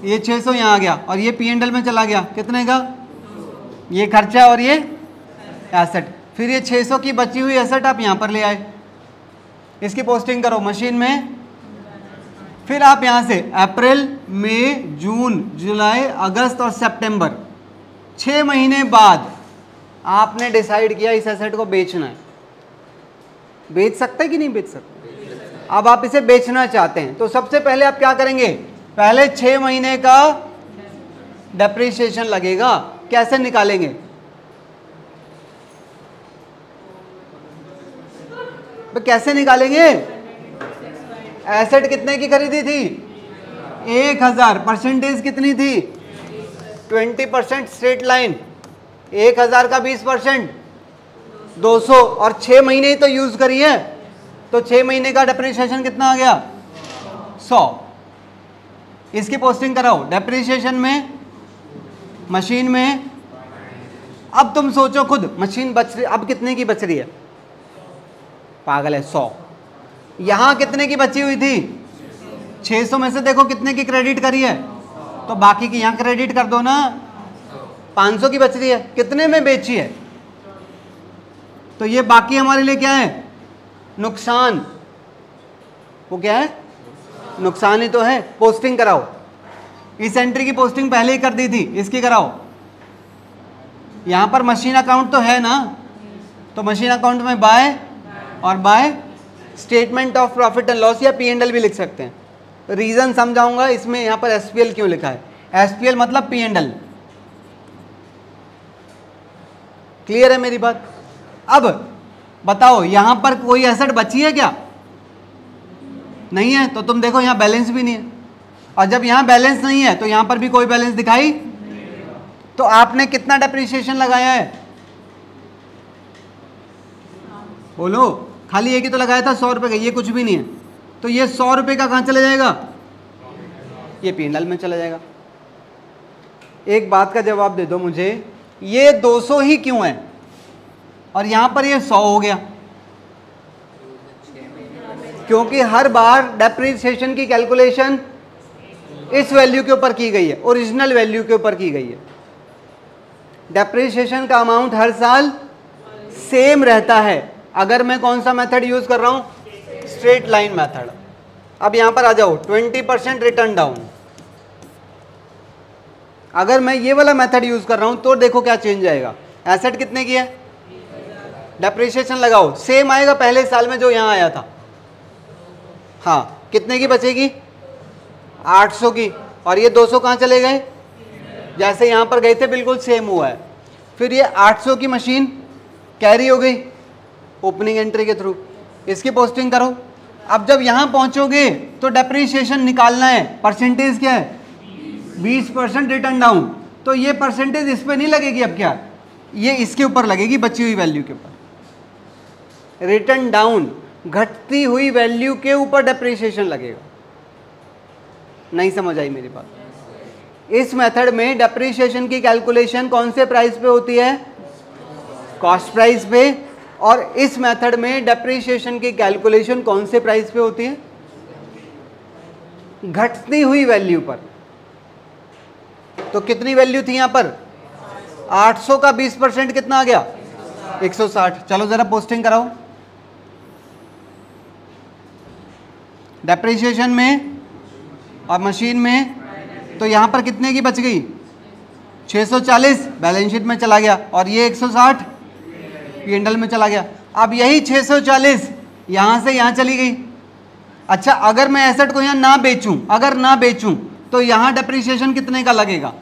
ये 600 यहाँ आ गया, और ये पी एंड एल में चला गया कितने का, ये खर्चा और ये एसेट, फिर ये 600 की बची हुई एसेट आप यहाँ पर ले आए, इसकी पोस्टिंग करो मशीन में, फिर आप यहाँ से अप्रैल मई जून जुलाई अगस्त और सितंबर 6 महीने बाद आपने डिसाइड किया इस एसेट को बेचना है, बेच सकते हैं कि नहीं बेच सकते, अब आप इसे बेचना चाहते हैं, तो सबसे पहले आप क्या करेंगे, पहले 6 महीने का डेप्रिसिएशन लगेगा, कैसे निकालेंगे, तो कैसे निकालेंगे, एसेट कितने की खरीदी थी 1000, परसेंटेज कितनी थी 20%, स्ट्रेट लाइन 1000 का 20% 200, और 6 महीने ही तो यूज करी है, तो 6 महीने का डेप्रिसिएशन कितना आ गया 100, इसकी पोस्टिंग कराओ डेप्रिसिएशन में मशीन में। अब तुम सोचो खुद, मशीन बच रही, अब कितने की बच रही है, पागल है 100, यहां कितने की बची हुई थी 600 में से देखो कितने की क्रेडिट करी है, तो बाकी की यहां क्रेडिट कर दो ना, 500 की बच रही है, कितने में बेची है, तो ये बाकी हमारे लिए क्या है नुकसान, वो क्या है नुकसान ही तो है। पोस्टिंग कराओ, इस एंट्री की पोस्टिंग पहले ही कर दी थी, इसकी कराओ, यहां पर मशीन अकाउंट तो है ना, तो मशीन अकाउंट में बाय और by statement of profit and loss या पी एंड एल भी लिख सकते हैं, रीजन समझाऊंगा इसमें यहां पर एसपीएल क्यों लिखा है, एसपीएल मतलब पी एंड एल, क्लियर है मेरी बात। अब बताओ यहां पर कोई एसेट बची है क्या, नहीं है, तो तुम देखो यहां बैलेंस भी नहीं है, और जब यहां बैलेंस नहीं है तो यहां पर भी कोई बैलेंस दिखाई, तो आपने कितना डेप्रिसिएशन लगाया है, बोलो, खाली एक ही तो लगाया था 100 रुपये का, ये कुछ भी नहीं है, तो ये 100 रुपये का कहाँ चला जाएगा, ये पी एंड एल में चला जाएगा। एक बात का जवाब दे दो मुझे, ये 200 ही क्यों है और यहां पर ये 100 हो गया, क्योंकि हर बार डेप्रिसिएशन की कैलकुलेशन इस वैल्यू के ऊपर की गई है, ओरिजिनल वैल्यू के ऊपर की गई है, डेप्रिसिएशन का अमाउंट हर साल सेम रहता है। अगर मैं कौन सा मेथड यूज कर रहा हूं, स्ट्रेट लाइन मेथड। अब यहां पर आ जाओ 20% रिटर्न डाउन, अगर मैं ये वाला मेथड यूज कर रहा हूं तो देखो क्या चेंज आएगा, एसेट कितने की है, डेप्रिसिएशन लगाओ सेम आएगा पहले साल में जो यहां आया था, हाँ कितने की बचेगी 800 की, और ये 200 कहाँ चले गए, जैसे यहां पर गए थे बिल्कुल सेम हुआ है। फिर ये 800 की मशीन कैरी हो गई ओपनिंग एंट्री के थ्रू, इसकी पोस्टिंग करो। अब जब यहां पहुंचोगे तो डेप्रिसिएशन निकालना है, परसेंटेज क्या है 20% रिटर्न डाउन, तो ये परसेंटेज इस पर नहीं लगेगी, अब क्या ये इसके ऊपर लगेगी, बची हुई वैल्यू के ऊपर। रिटर्न डाउन घटती हुई वैल्यू के ऊपर डेप्रिसिएशन लगेगा। नहीं समझ आई मेरी बात। इस मेथड में डेप्रिसिएशन की कैलकुलेशन कौन से प्राइस पे होती है, कॉस्ट प्राइस पे, और इस मेथड में डेप्रिसिएशन की कैलकुलेशन कौन से प्राइस पे होती है, घटती हुई वैल्यू पर। तो कितनी वैल्यू थी यहां पर 800 का 20% कितना आ गया 160। चलो जरा पोस्टिंग कराओ, डेप्रिसिएशन में और मशीन में, तो यहाँ पर कितने की बच गई? 640 बैलेंस शीट में चला गया और ये 160 P&L में चला गया। अब यही 640 यहाँ से यहाँ चली गई। अच्छा, अगर मैं एसेट को यहाँ ना बेचूं, अगर ना बेचूं तो यहाँ डेप्रिसिएशन कितने का लगेगा?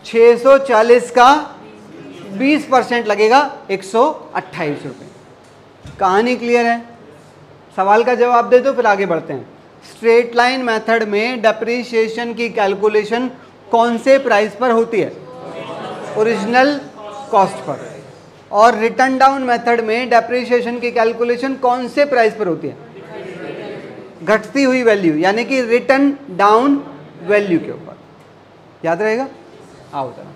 640 का 20% लगेगा, 128 रुपये। कहानी क्लियर है? सवाल का जवाब दे दो फिर आगे बढ़ते हैं। स्ट्रेट लाइन मेथड में डेप्रिसिएशन की कैलकुलेशन कौन से प्राइस पर होती है? Original cost per. और रिटर्न डाउन मेथड में डेप्रिसिएशन की कैलकुलेशन कौन से प्राइस पर होती है? घटती हुई वैल्यू, यानी कि रिटर्न डाउन वैल्यू के ऊपर। याद रहेगा? आओ जरा,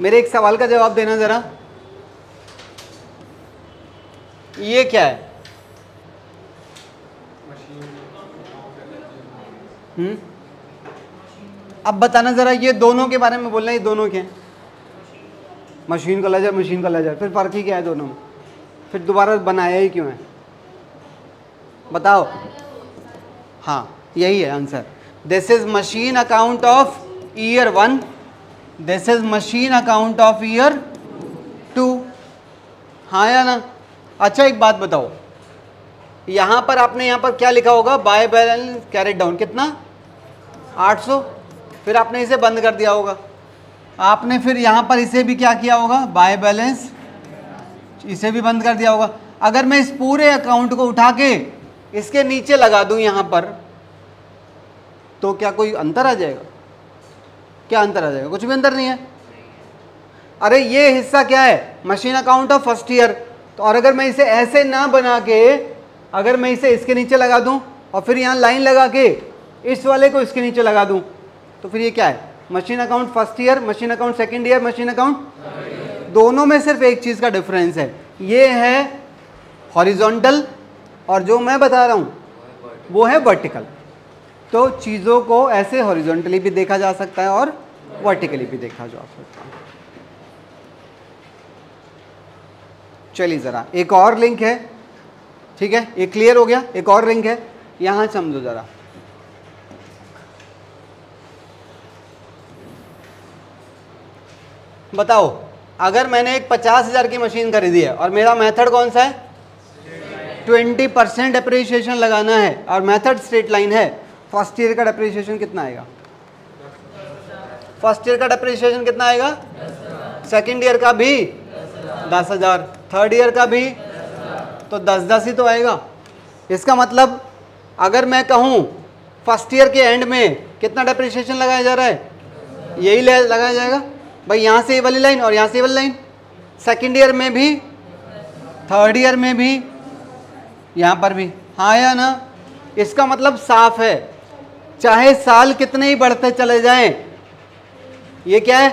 मेरे एक सवाल का जवाब देना जरा। ये क्या है? अब बताना जरा, ये दोनों के बारे में बोलना, ये दोनों क्या है? मशीन का लेजर, मशीन का लेजर, फिर फर्क ही क्या है दोनों में? फिर दोबारा बनाया ही क्यों है? बताओ। हाँ, यही है answer. This is machine account of year 1, this is machine account of year 2। हाँ या ना? अच्छा, एक बात बताओ, यहाँ पर आपने यहाँ पर क्या लिखा होगा? बाय बैलेंस कैरेट डाउन, कितना? 800। फिर आपने इसे बंद कर दिया होगा। आपने फिर यहाँ पर इसे भी क्या किया होगा? बाय बैलेंस, इसे भी बंद कर दिया होगा। अगर मैं इस पूरे अकाउंट को उठा के इसके नीचे लगा दूं यहाँ पर, तो क्या कोई अंतर आ जाएगा? क्या अंतर आ जाएगा? कुछ भी अंतर नहीं है। अरे ये हिस्सा क्या है? Machine account of first year. तो और अगर मैं इसे ऐसे ना बना के, अगर मैं इसे इसके नीचे लगा दूं और फिर यहाँ लाइन लगा के इस वाले को इसके नीचे लगा दूं, तो फिर ये क्या है? Machine account first year, machine account second year, machine account. दोनों में सिर्फ एक चीज़ का डिफरेंस है, ये है हॉरिजॉन्टल और जो मैं बता रहा हूँ वो है वर्टिकल। तो चीज़ों को ऐसे हॉरिजॉन्टली भी देखा जा सकता है और वर्टिकली भी देखा जा सकता है। चलिए ज़रा एक और लिंक है, ठीक है, ये क्लियर हो गया। एक और लिंक है, यहाँ समझो ज़रा। बताओ, अगर मैंने एक 50,000 की मशीन खरीदी है और मेरा मेथड कौन सा है? 20% डेप्रिसिएशन लगाना है और मेथड स्ट्रेट लाइन है, फर्स्ट ईयर का डेप्रिसिएशन कितना आएगा? फर्स्ट ईयर का डेप्रिसिएशन कितना आएगा? सेकंड ईयर का भी 10,000, थर्ड ईयर का भी, तो 10-10 ही तो आएगा। इसका मतलब अगर मैं कहूँ फर्स्ट ईयर के एंड में कितना डेप्रिसिएशन लगाया जा रहा है? यही लगाया जाएगा भाई, यहाँ से ये वाली लाइन और यहाँ से ये वाली लाइन। सेकंड ईयर में भी, थर्ड ईयर में भी, यहाँ पर भी। हाँ या ना? इसका मतलब साफ है, चाहे साल कितने ही बढ़ते चले जाएं, ये क्या है?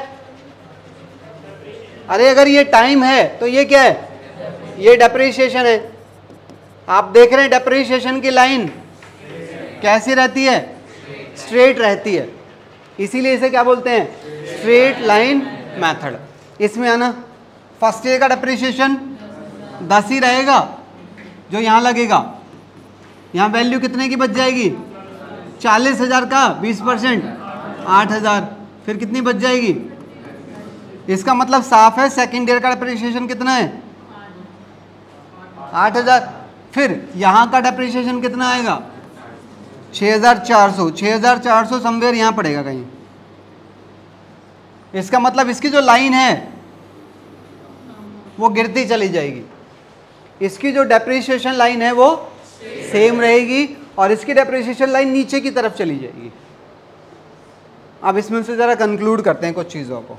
अरे अगर ये टाइम है तो ये क्या है? ये डेप्रिसिएशन है। आप देख रहे हैं डेप्रिसिएशन की लाइन कैसी रहती है? स्ट्रेट रहती है, इसीलिए इसे क्या बोलते हैं? Straight line method. इसमें आना, फर्स्ट ईयर का डेप्रिसिएशन 10 ही रहेगा जो यहाँ लगेगा। यहाँ वैल्यू कितने की बच जाएगी? 40,000 का 20%, 8,000। फिर कितनी बच जाएगी? इसका मतलब साफ है, सेकंड ईयर का डेप्रिसिएशन कितना है? 8,000। फिर यहाँ का डेप्रिसिएशन कितना आएगा? 6,400। 6,400 समवेयर यहाँ पड़ेगा कहीं। इसका मतलब इसकी जो लाइन है वो गिरती चली जाएगी, इसकी जो डेप्रिसिएशन लाइन है वो सेम रहेगी और इसकी डेप्रिसिएशन लाइन नीचे की तरफ चली जाएगी। अब इसमें से ज़रा कंक्लूड करते हैं कुछ चीज़ों को।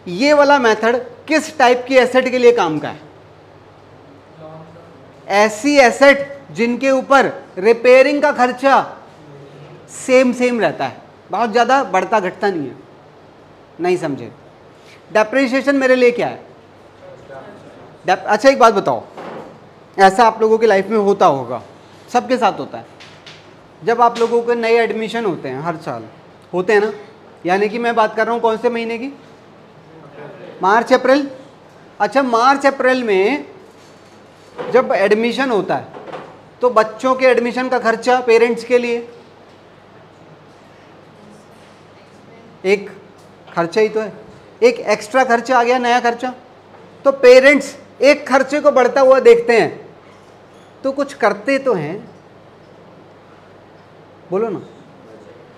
ये वाला मेथड किस टाइप की एसेट के लिए काम का है? ऐसी एसेट जिनके ऊपर रिपेयरिंग का खर्चा सेम रहता है, बहुत ज़्यादा बढ़ता घटता नहीं है। नहीं समझे? डेप्रिसिएशन मेरे लिए क्या है? अच्छा एक बात बताओ, ऐसा आप लोगों की लाइफ में होता होगा, सबके साथ होता है, जब आप लोगों के नए एडमिशन होते हैं, हर साल होते हैं ना, यानी कि मैं बात कर रहा हूँ कौन से महीने की? मार्च अप्रैल। अच्छा, मार्च अप्रैल में जब एडमिशन होता है तो बच्चों के एडमिशन का खर्चा पेरेंट्स के लिए एक खर्चा ही तो है, एक एक्स्ट्रा खर्चा आ गया, नया खर्चा। तो पेरेंट्स एक खर्चे को बढ़ता हुआ देखते हैं तो कुछ करते तो हैं, बोलो ना।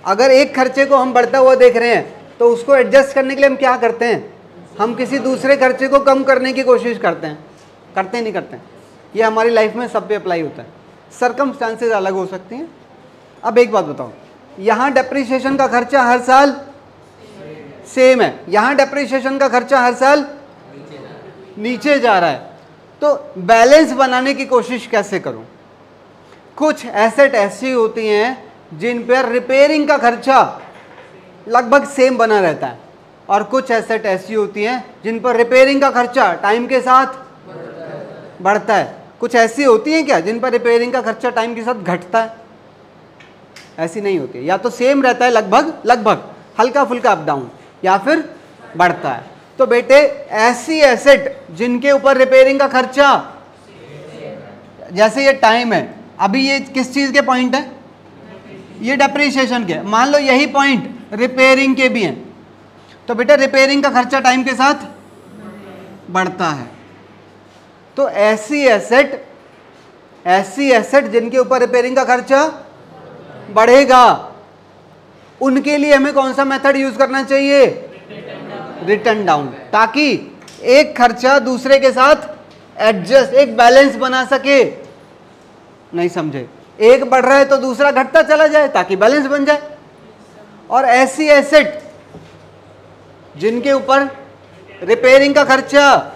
अगर एक खर्चे को हम बढ़ता हुआ देख रहे हैं तो उसको एडजस्ट करने के लिए हम क्या करते हैं, हम किसी दूसरे खर्चे को कम करने की कोशिश करते हैं, करते नहीं करते हैं। ये हमारी लाइफ में सब पे अप्लाई होता है, सर्कमस्टांसेस अलग हो सकती हैं। अब एक बात बताओ, यहाँ डेप्रिसिएशन का खर्चा हर साल सेम है, यहाँ डेप्रिसिएशन का खर्चा हर साल नीचे जा रहा है, तो बैलेंस बनाने की कोशिश कैसे करूं? कुछ एसेट ऐसी होती हैं जिन पर रिपेयरिंग का खर्चा लगभग सेम बना रहता है, और कुछ एसेट ऐसी होती हैं जिन पर रिपेयरिंग का खर्चा टाइम के साथ बढ़ता है। कुछ ऐसी होती हैं क्या जिन पर रिपेयरिंग का खर्चा टाइम के साथ घटता है? ऐसी नहीं होती है, या तो सेम रहता है लगभग हल्का फुल्का अप डाउन, या फिर बढ़ता है। तो बेटे ऐसी एसेट जिनके ऊपर रिपेयरिंग का खर्चा, जैसे ये टाइम है, अभी ये किस चीज के पॉइंट है, ये डेप्रिसिएशन के, मान लो यही पॉइंट रिपेयरिंग के भी हैं, तो बेटा रिपेयरिंग का खर्चा टाइम के साथ बढ़ता है। तो ऐसी एसेट जिनके ऊपर रिपेयरिंग का खर्चा बढ़ेगा, उनके लिए हमें कौन सा मेथड यूज करना चाहिए, रिटर्न डाउन, ताकि एक खर्चा दूसरे के साथ एडजस्ट, एक बैलेंस बना सके। नहीं समझे? एक बढ़ रहा है तो दूसरा घटता चला जाए ताकि बैलेंस बन जाए। और ऐसी एसेट जिनके ऊपर रिपेयरिंग का खर्चा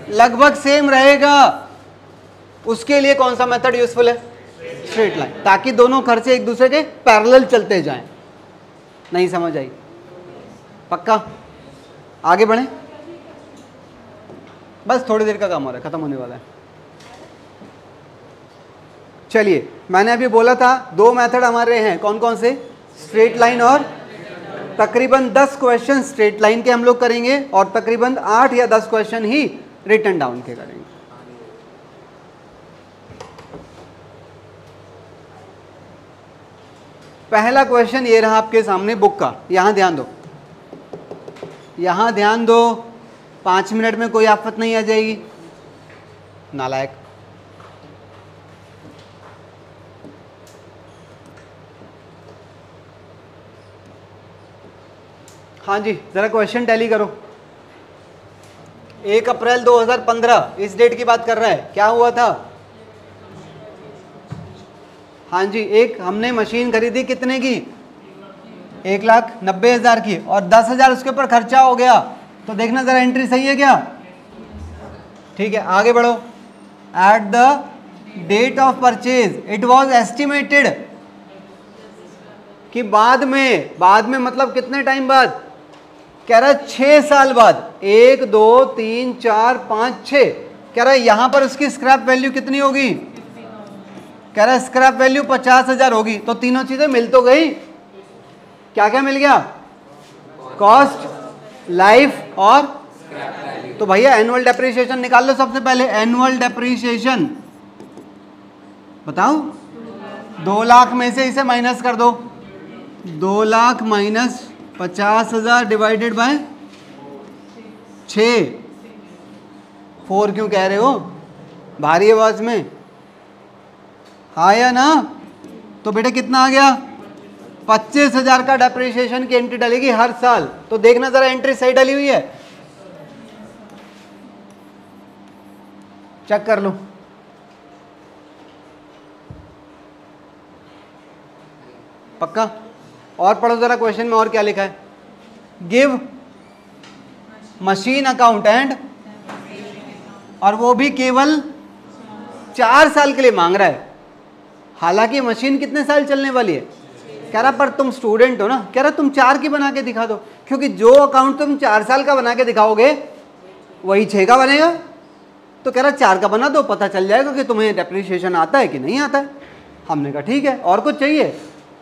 लगभग सेम रहेगा, उसके लिए कौन सा मेथड यूजफुल है, स्ट्रेट लाइन, ताकि दोनों खर्चे एक दूसरे के पैरेलल चलते जाएं। नहीं समझ आई? पक्का? आगे बढ़े, बस थोड़ी देर का काम हो रहा है, खत्म होने वाला है। चलिए, मैंने अभी बोला था दो मेथड हमारे हैं, कौन कौन से, स्ट्रेट लाइन और तकरीबन 10 क्वेश्चन स्ट्रेट लाइन के हम लोग करेंगे और तकरीबन 8 या 10 क्वेश्चन ही रिटर्न डाउन के करेंगे। पहला क्वेश्चन ये रहा आपके सामने बुक का, यहां ध्यान दो, यहां ध्यान दो, 5 मिनट में कोई आफत नहीं आ जाएगी, नालायक। हाँ जी, जरा क्वेश्चन टैली करो। 1 अप्रैल 2015 इस डेट की बात कर रहा है, क्या हुआ था? हाँ जी, एक हमने मशीन खरीदी कितने की, 1,90,000 की, और 10,000 उसके ऊपर खर्चा हो गया। तो देखना जरा एंट्री सही है क्या? ठीक है, आगे बढ़ो। At the date of purchase it was estimated, कि बाद में मतलब कितने टाइम बाद, कह रहा है 6 साल बाद, 1 2 3 4 5 6, कह रहा है यहां पर उसकी स्क्रैप वैल्यू कितनी होगी, कह रहा है स्क्रैप वैल्यू 50,000 होगी। तो तीनों चीजें मिल तो गई, क्या क्या मिल गया, कॉस्ट, लाइफ और, तो भैया एनुअल डेप्रिसिएशन निकाल लो सबसे पहले। एनुअल डेप्रिसिएशन बताओ, 2 लाख में से इसे माइनस कर दो, 2 लाख माइनस 50,000 डिवाइडेड बाय 6, 4 क्यों कह रहे हो भारी आवाज में, हाँ या ना? तो बेटा कितना आ गया, 25,000 का डेप्रिसिएशन की एंट्री डलेगी हर साल। तो देखना जरा एंट्री सही डली हुई है, चेक कर लो। पक्का? और पढ़ो जरा क्वेश्चन में और क्या लिखा है, गिव मशीन अकाउंट एंड, और वो भी केवल 4 साल के लिए मांग रहा है, हालांकि मशीन कितने साल चलने वाली है, कह रहा पर तुम स्टूडेंट हो ना, कह रहा तुम 4 की बना के दिखा दो, क्योंकि जो अकाउंट तुम 4 साल का बना के दिखाओगे वही 6 का बनेगा। तो कह रहा 4 का बना दो, पता चल जाएगा कि तुम्हें डेप्रिसिएशन आता है कि नहीं आता है। हमने कहा ठीक है, और कुछ चाहिए?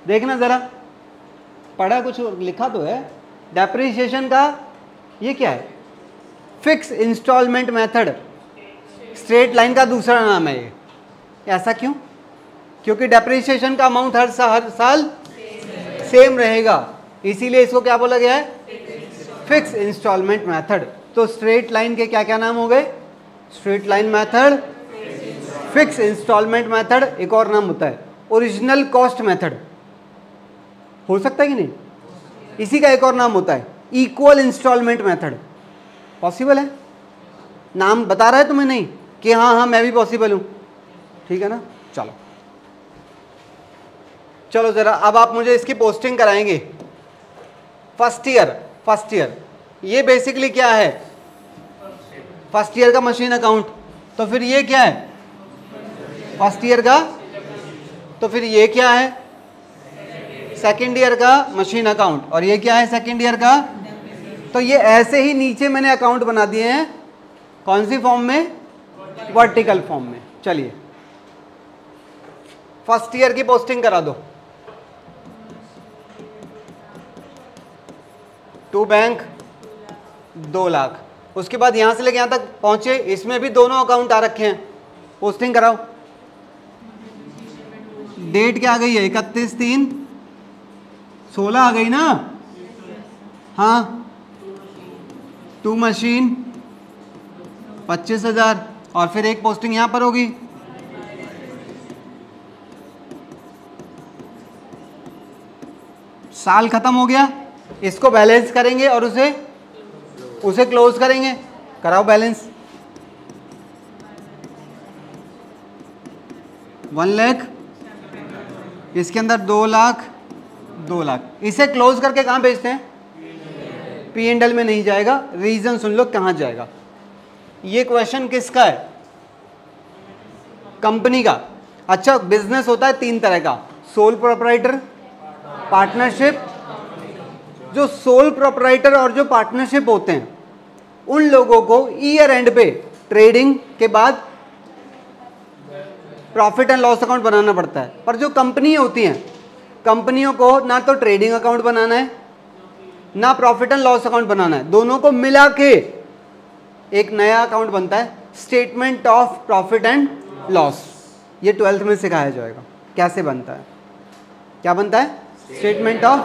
देखना जरा, पढ़ा कुछ लिखा तो है, डेप्रिसिएशन का ये क्या है, fix installment method straight line का दूसरा नाम है ये। ऐसा क्यों? क्योंकि डेप्रिसिएशन का अमाउंट हर साल सेम रहेगा, इसीलिए इसको क्या बोला गया है? Fix installment method. तो स्ट्रेट लाइन के क्या क्या नाम हो गए? Straight line method, fix installment method, एक और नाम होता है ओरिजिनल कॉस्ट मेथड, हो सकता है कि नहीं? इसी का एक और नाम होता है इक्वल इंस्टॉलमेंट मेथड। पॉसिबल है? नाम बता रहा है तुम्हें नहीं कि हाँ हाँ मैं भी पॉसिबल हूं, ठीक है ना? चलो चलो जरा अब आप मुझे इसकी पोस्टिंग कराएंगे। फर्स्ट ईयर ये बेसिकली क्या है? फर्स्ट ईयर का मशीन अकाउंट। तो फिर ये क्या है? फर्स्ट ईयर का। तो फिर ये क्या है? सेकेंड ईयर का मशीन अकाउंट। और ये क्या है? सेकेंड ईयर का। तो ये ऐसे ही नीचे मैंने अकाउंट बना दिए हैं, कौन सी फॉर्म में? वर्टिकल फॉर्म में। चलिए फर्स्ट ईयर की पोस्टिंग करा दो। To bank 2 lakh. उसके बाद यहां से लेके यहां तक पहुंचे, इसमें भी दोनों अकाउंट आ रखे हैं, पोस्टिंग कराओ। डेट क्या आ गई है? 31/3/16 आ गई ना? हाँ। 2 मशीन 25,000 और फिर एक पोस्टिंग यहां पर होगी। साल खत्म हो गया, इसको बैलेंस करेंगे और उसे क्लोज करेंगे। कराओ बैलेंस। 1 लाख, इसके अंदर 2 लाख 2 लाख। इसे क्लोज करके कहां भेजते हैं? P&L में नहीं जाएगा। रीजन सुन लो कहां जाएगा। ये क्वेश्चन किसका है? कंपनी का। अच्छा, बिजनेस होता है 3 तरह का, सोल प्रोप्राइटर, पार्टनरशिप। जो सोल प्रोप्राइटर और जो पार्टनरशिप होते हैं उन लोगों को ईयर एंड पे ट्रेडिंग के बाद प्रॉफिट एंड लॉस अकाउंट बनाना पड़ता है। पर जो कंपनी होती हैं, कंपनियों को ना तो ट्रेडिंग अकाउंट बनाना है ना प्रॉफिट एंड लॉस अकाउंट बनाना है, दोनों को मिला के एक नया अकाउंट बनता है, statement of profit and loss. ये 12th में सिखाया जाएगा कैसे बनता है। क्या बनता है? Statement of.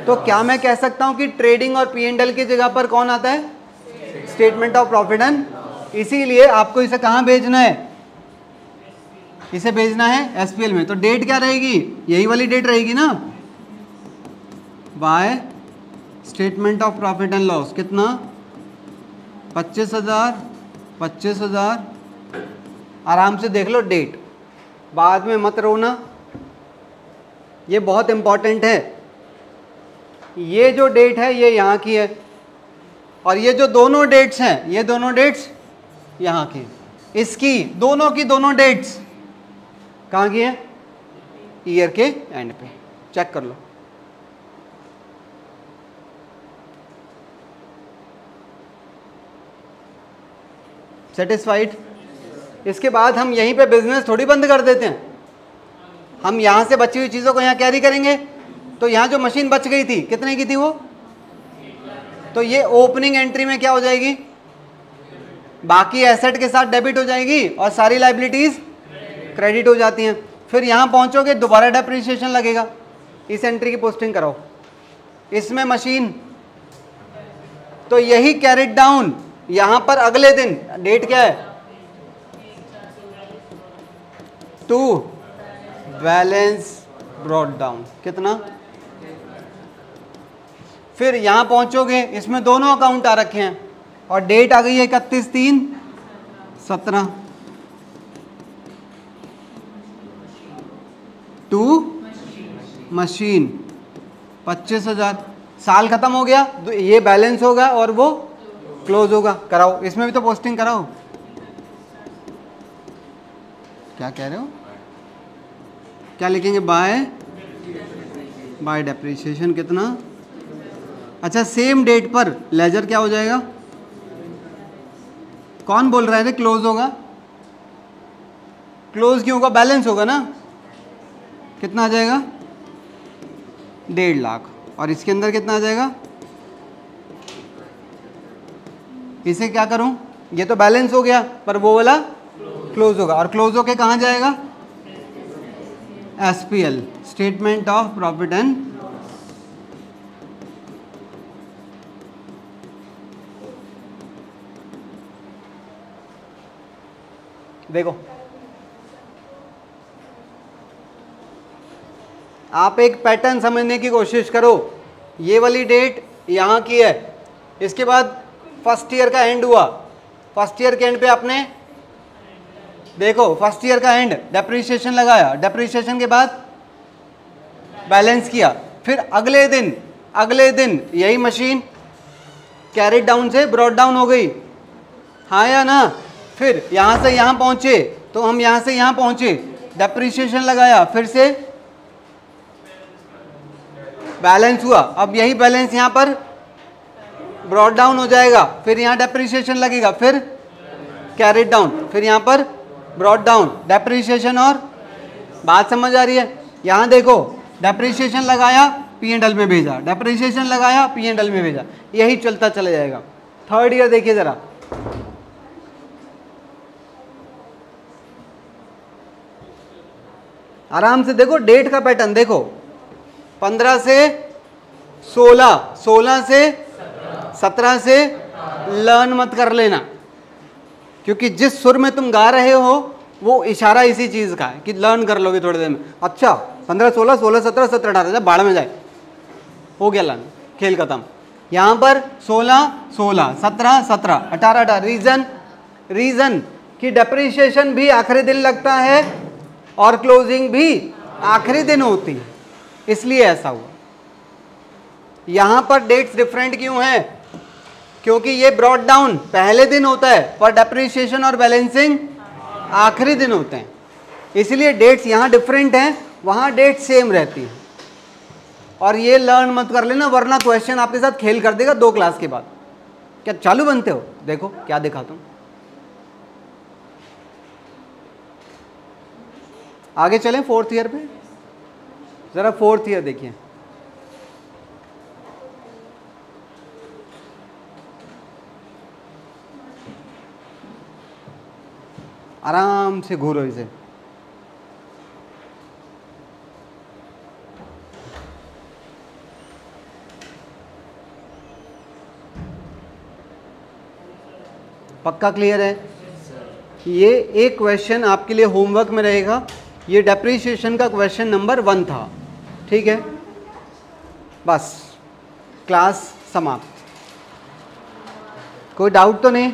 तो क्या मैं कह सकता हूं कि ट्रेडिंग और P&L की जगह पर कौन आता है? Statement of profit and. इसीलिए आपको इसे कहां भेजना है? इसे भेजना है SPL में। तो डेट क्या रहेगी? यही वाली डेट रहेगी ना, by statement of profit and loss. कितना? 25,000। आराम से देख लो डेट, बाद में मत रोना, ये बहुत इंपॉर्टेंट है। ये जो डेट है ये यहाँ की है और ये जो दोनों डेट्स हैं ये दोनों डेट्स यहाँ की। इसकी दोनों की दोनों डेट्स कहाँ की है? ईयर के एंड पे। चेक कर लो। सेटिस्फाइड? इसके बाद हम यहीं पे बिजनेस थोड़ी बंद कर देते हैं, हम यहाँ से बची हुई चीज़ों को यहाँ कैरी करेंगे। तो यहाँ जो मशीन बच गई थी कितने की थी वो? तो ये ओपनिंग एंट्री में क्या हो जाएगी? बाकी एसेट के साथ डेबिट हो जाएगी और सारी लाइबिलिटीज क्रेडिट हो जाती हैं। फिर यहाँ पहुँचोगे दोबारा डेप्रिसिएशन लगेगा। इस एंट्री की पोस्टिंग कराओ। इसमें मशीन, तो यही कैरिड डाउन यहाँ पर अगले दिन। डेट क्या है? 2 बैलेंस ब्रॉट डाउन। कितना? फिर यहां पहुंचोगे, इसमें दोनों अकाउंट आ रखे हैं और डेट आ गई है 31/3/17। 2 मशीन 25,000। साल खत्म हो गया, ये बैलेंस होगा और वो क्लोज होगा। कराओ, इसमें भी तो पोस्टिंग कराओ। क्या कह रहे हो? क्या लिखेंगे? Bye depreciation. कितना? अच्छा, सेम डेट पर लेजर क्या हो जाएगा? कौन बोल रहा है? क्लोज होगा। क्लोज क्यों होगा? बैलेंस होगा ना। कितना आ जाएगा? 1.5 लाख। और इसके अंदर कितना आ जाएगा? इसे क्या करूं, ये तो बैलेंस हो गया पर वो वाला क्लोज होगा, और क्लोज होके कहाँ जाएगा, SPL, statement of profit and देखो आप एक पैटर्न समझने की कोशिश करो। ये वाली डेट यहाँ की है, इसके बाद फर्स्ट ईयर का एंड हुआ, फर्स्ट ईयर के एंड पे आपने देखो फर्स्ट ईयर का एंड डेप्रिसिएशन लगाया, डेप्रिसिएशन के बाद बैलेंस किया, फिर अगले दिन यही मशीन कैरिड डाउन से ब्रॉड डाउन हो गई, हाँ या ना, फिर यहाँ से यहाँ पहुँचे तो हम यहाँ से यहाँ पहुँचे, डेप्रिसिएशन लगाया, फिर से बैलेंस हुआ, अब यही बैलेंस यहाँ पर ब्रॉड डाउन हो जाएगा, फिर यहाँ डेप्रिसिएशन लगेगा, फिर कैरिड डाउन, फिर यहाँ पर ब्रॉड डाउन, डेप्रिसिएशन, और बात समझ आ रही है। यहाँ देखो डेप्रिसिएशन लगाया P&L में भेजा, डेप्रिसिएशन लगाया P&L में भेजा, यही चलता चला जाएगा। थर्ड ईयर देखिए जरा, आराम से देखो डेट का पैटर्न देखो, 15 से 16, 16 से 17 से लर्न मत कर लेना, क्योंकि जिस सुर में तुम गा रहे हो वो इशारा इसी चीज़ का है कि लर्न कर लोगे थोड़ी देर में। अच्छा 15 16 16 17 17 18 जब बाढ़ में जाए हो गया लर्न, खेल खत्म। यहाँ पर 16 16 17 17 18 18, रीज़न कि डेप्रिसिएशन भी आखिरी दिन लगता है और क्लोजिंग भी आखिरी दिन होती है, इसलिए ऐसा हुआ। यहाँ पर डेट्स डिफरेंट क्यों हैं, क्योंकि ये ब्रॉड डाउन पहले दिन होता है पर डेप्रिसिएशन और बैलेंसिंग आखिरी दिन होते हैं, इसलिए डेट्स यहाँ डिफरेंट हैं, वहाँ डेट सेम रहती हैं। और ये लर्न मत कर लेना वरना क्वेश्चन आपके साथ खेल कर देगा 2 क्लास के बाद। क्या चालू बनते हो, देखो क्या दिखाता हूँ। आगे चलें फोर्थ ईयर पे, जरा फोर्थ ईयर देखिए। आराम से घूरो इसे, पक्का क्लियर है। ये एक क्वेश्चन आपके लिए होमवर्क में रहेगा, ये डेप्रिसिएशन का क्वेश्चन नंबर 1 था, ठीक है। बस क्लास समाप्त। कोई डाउट तो नहीं?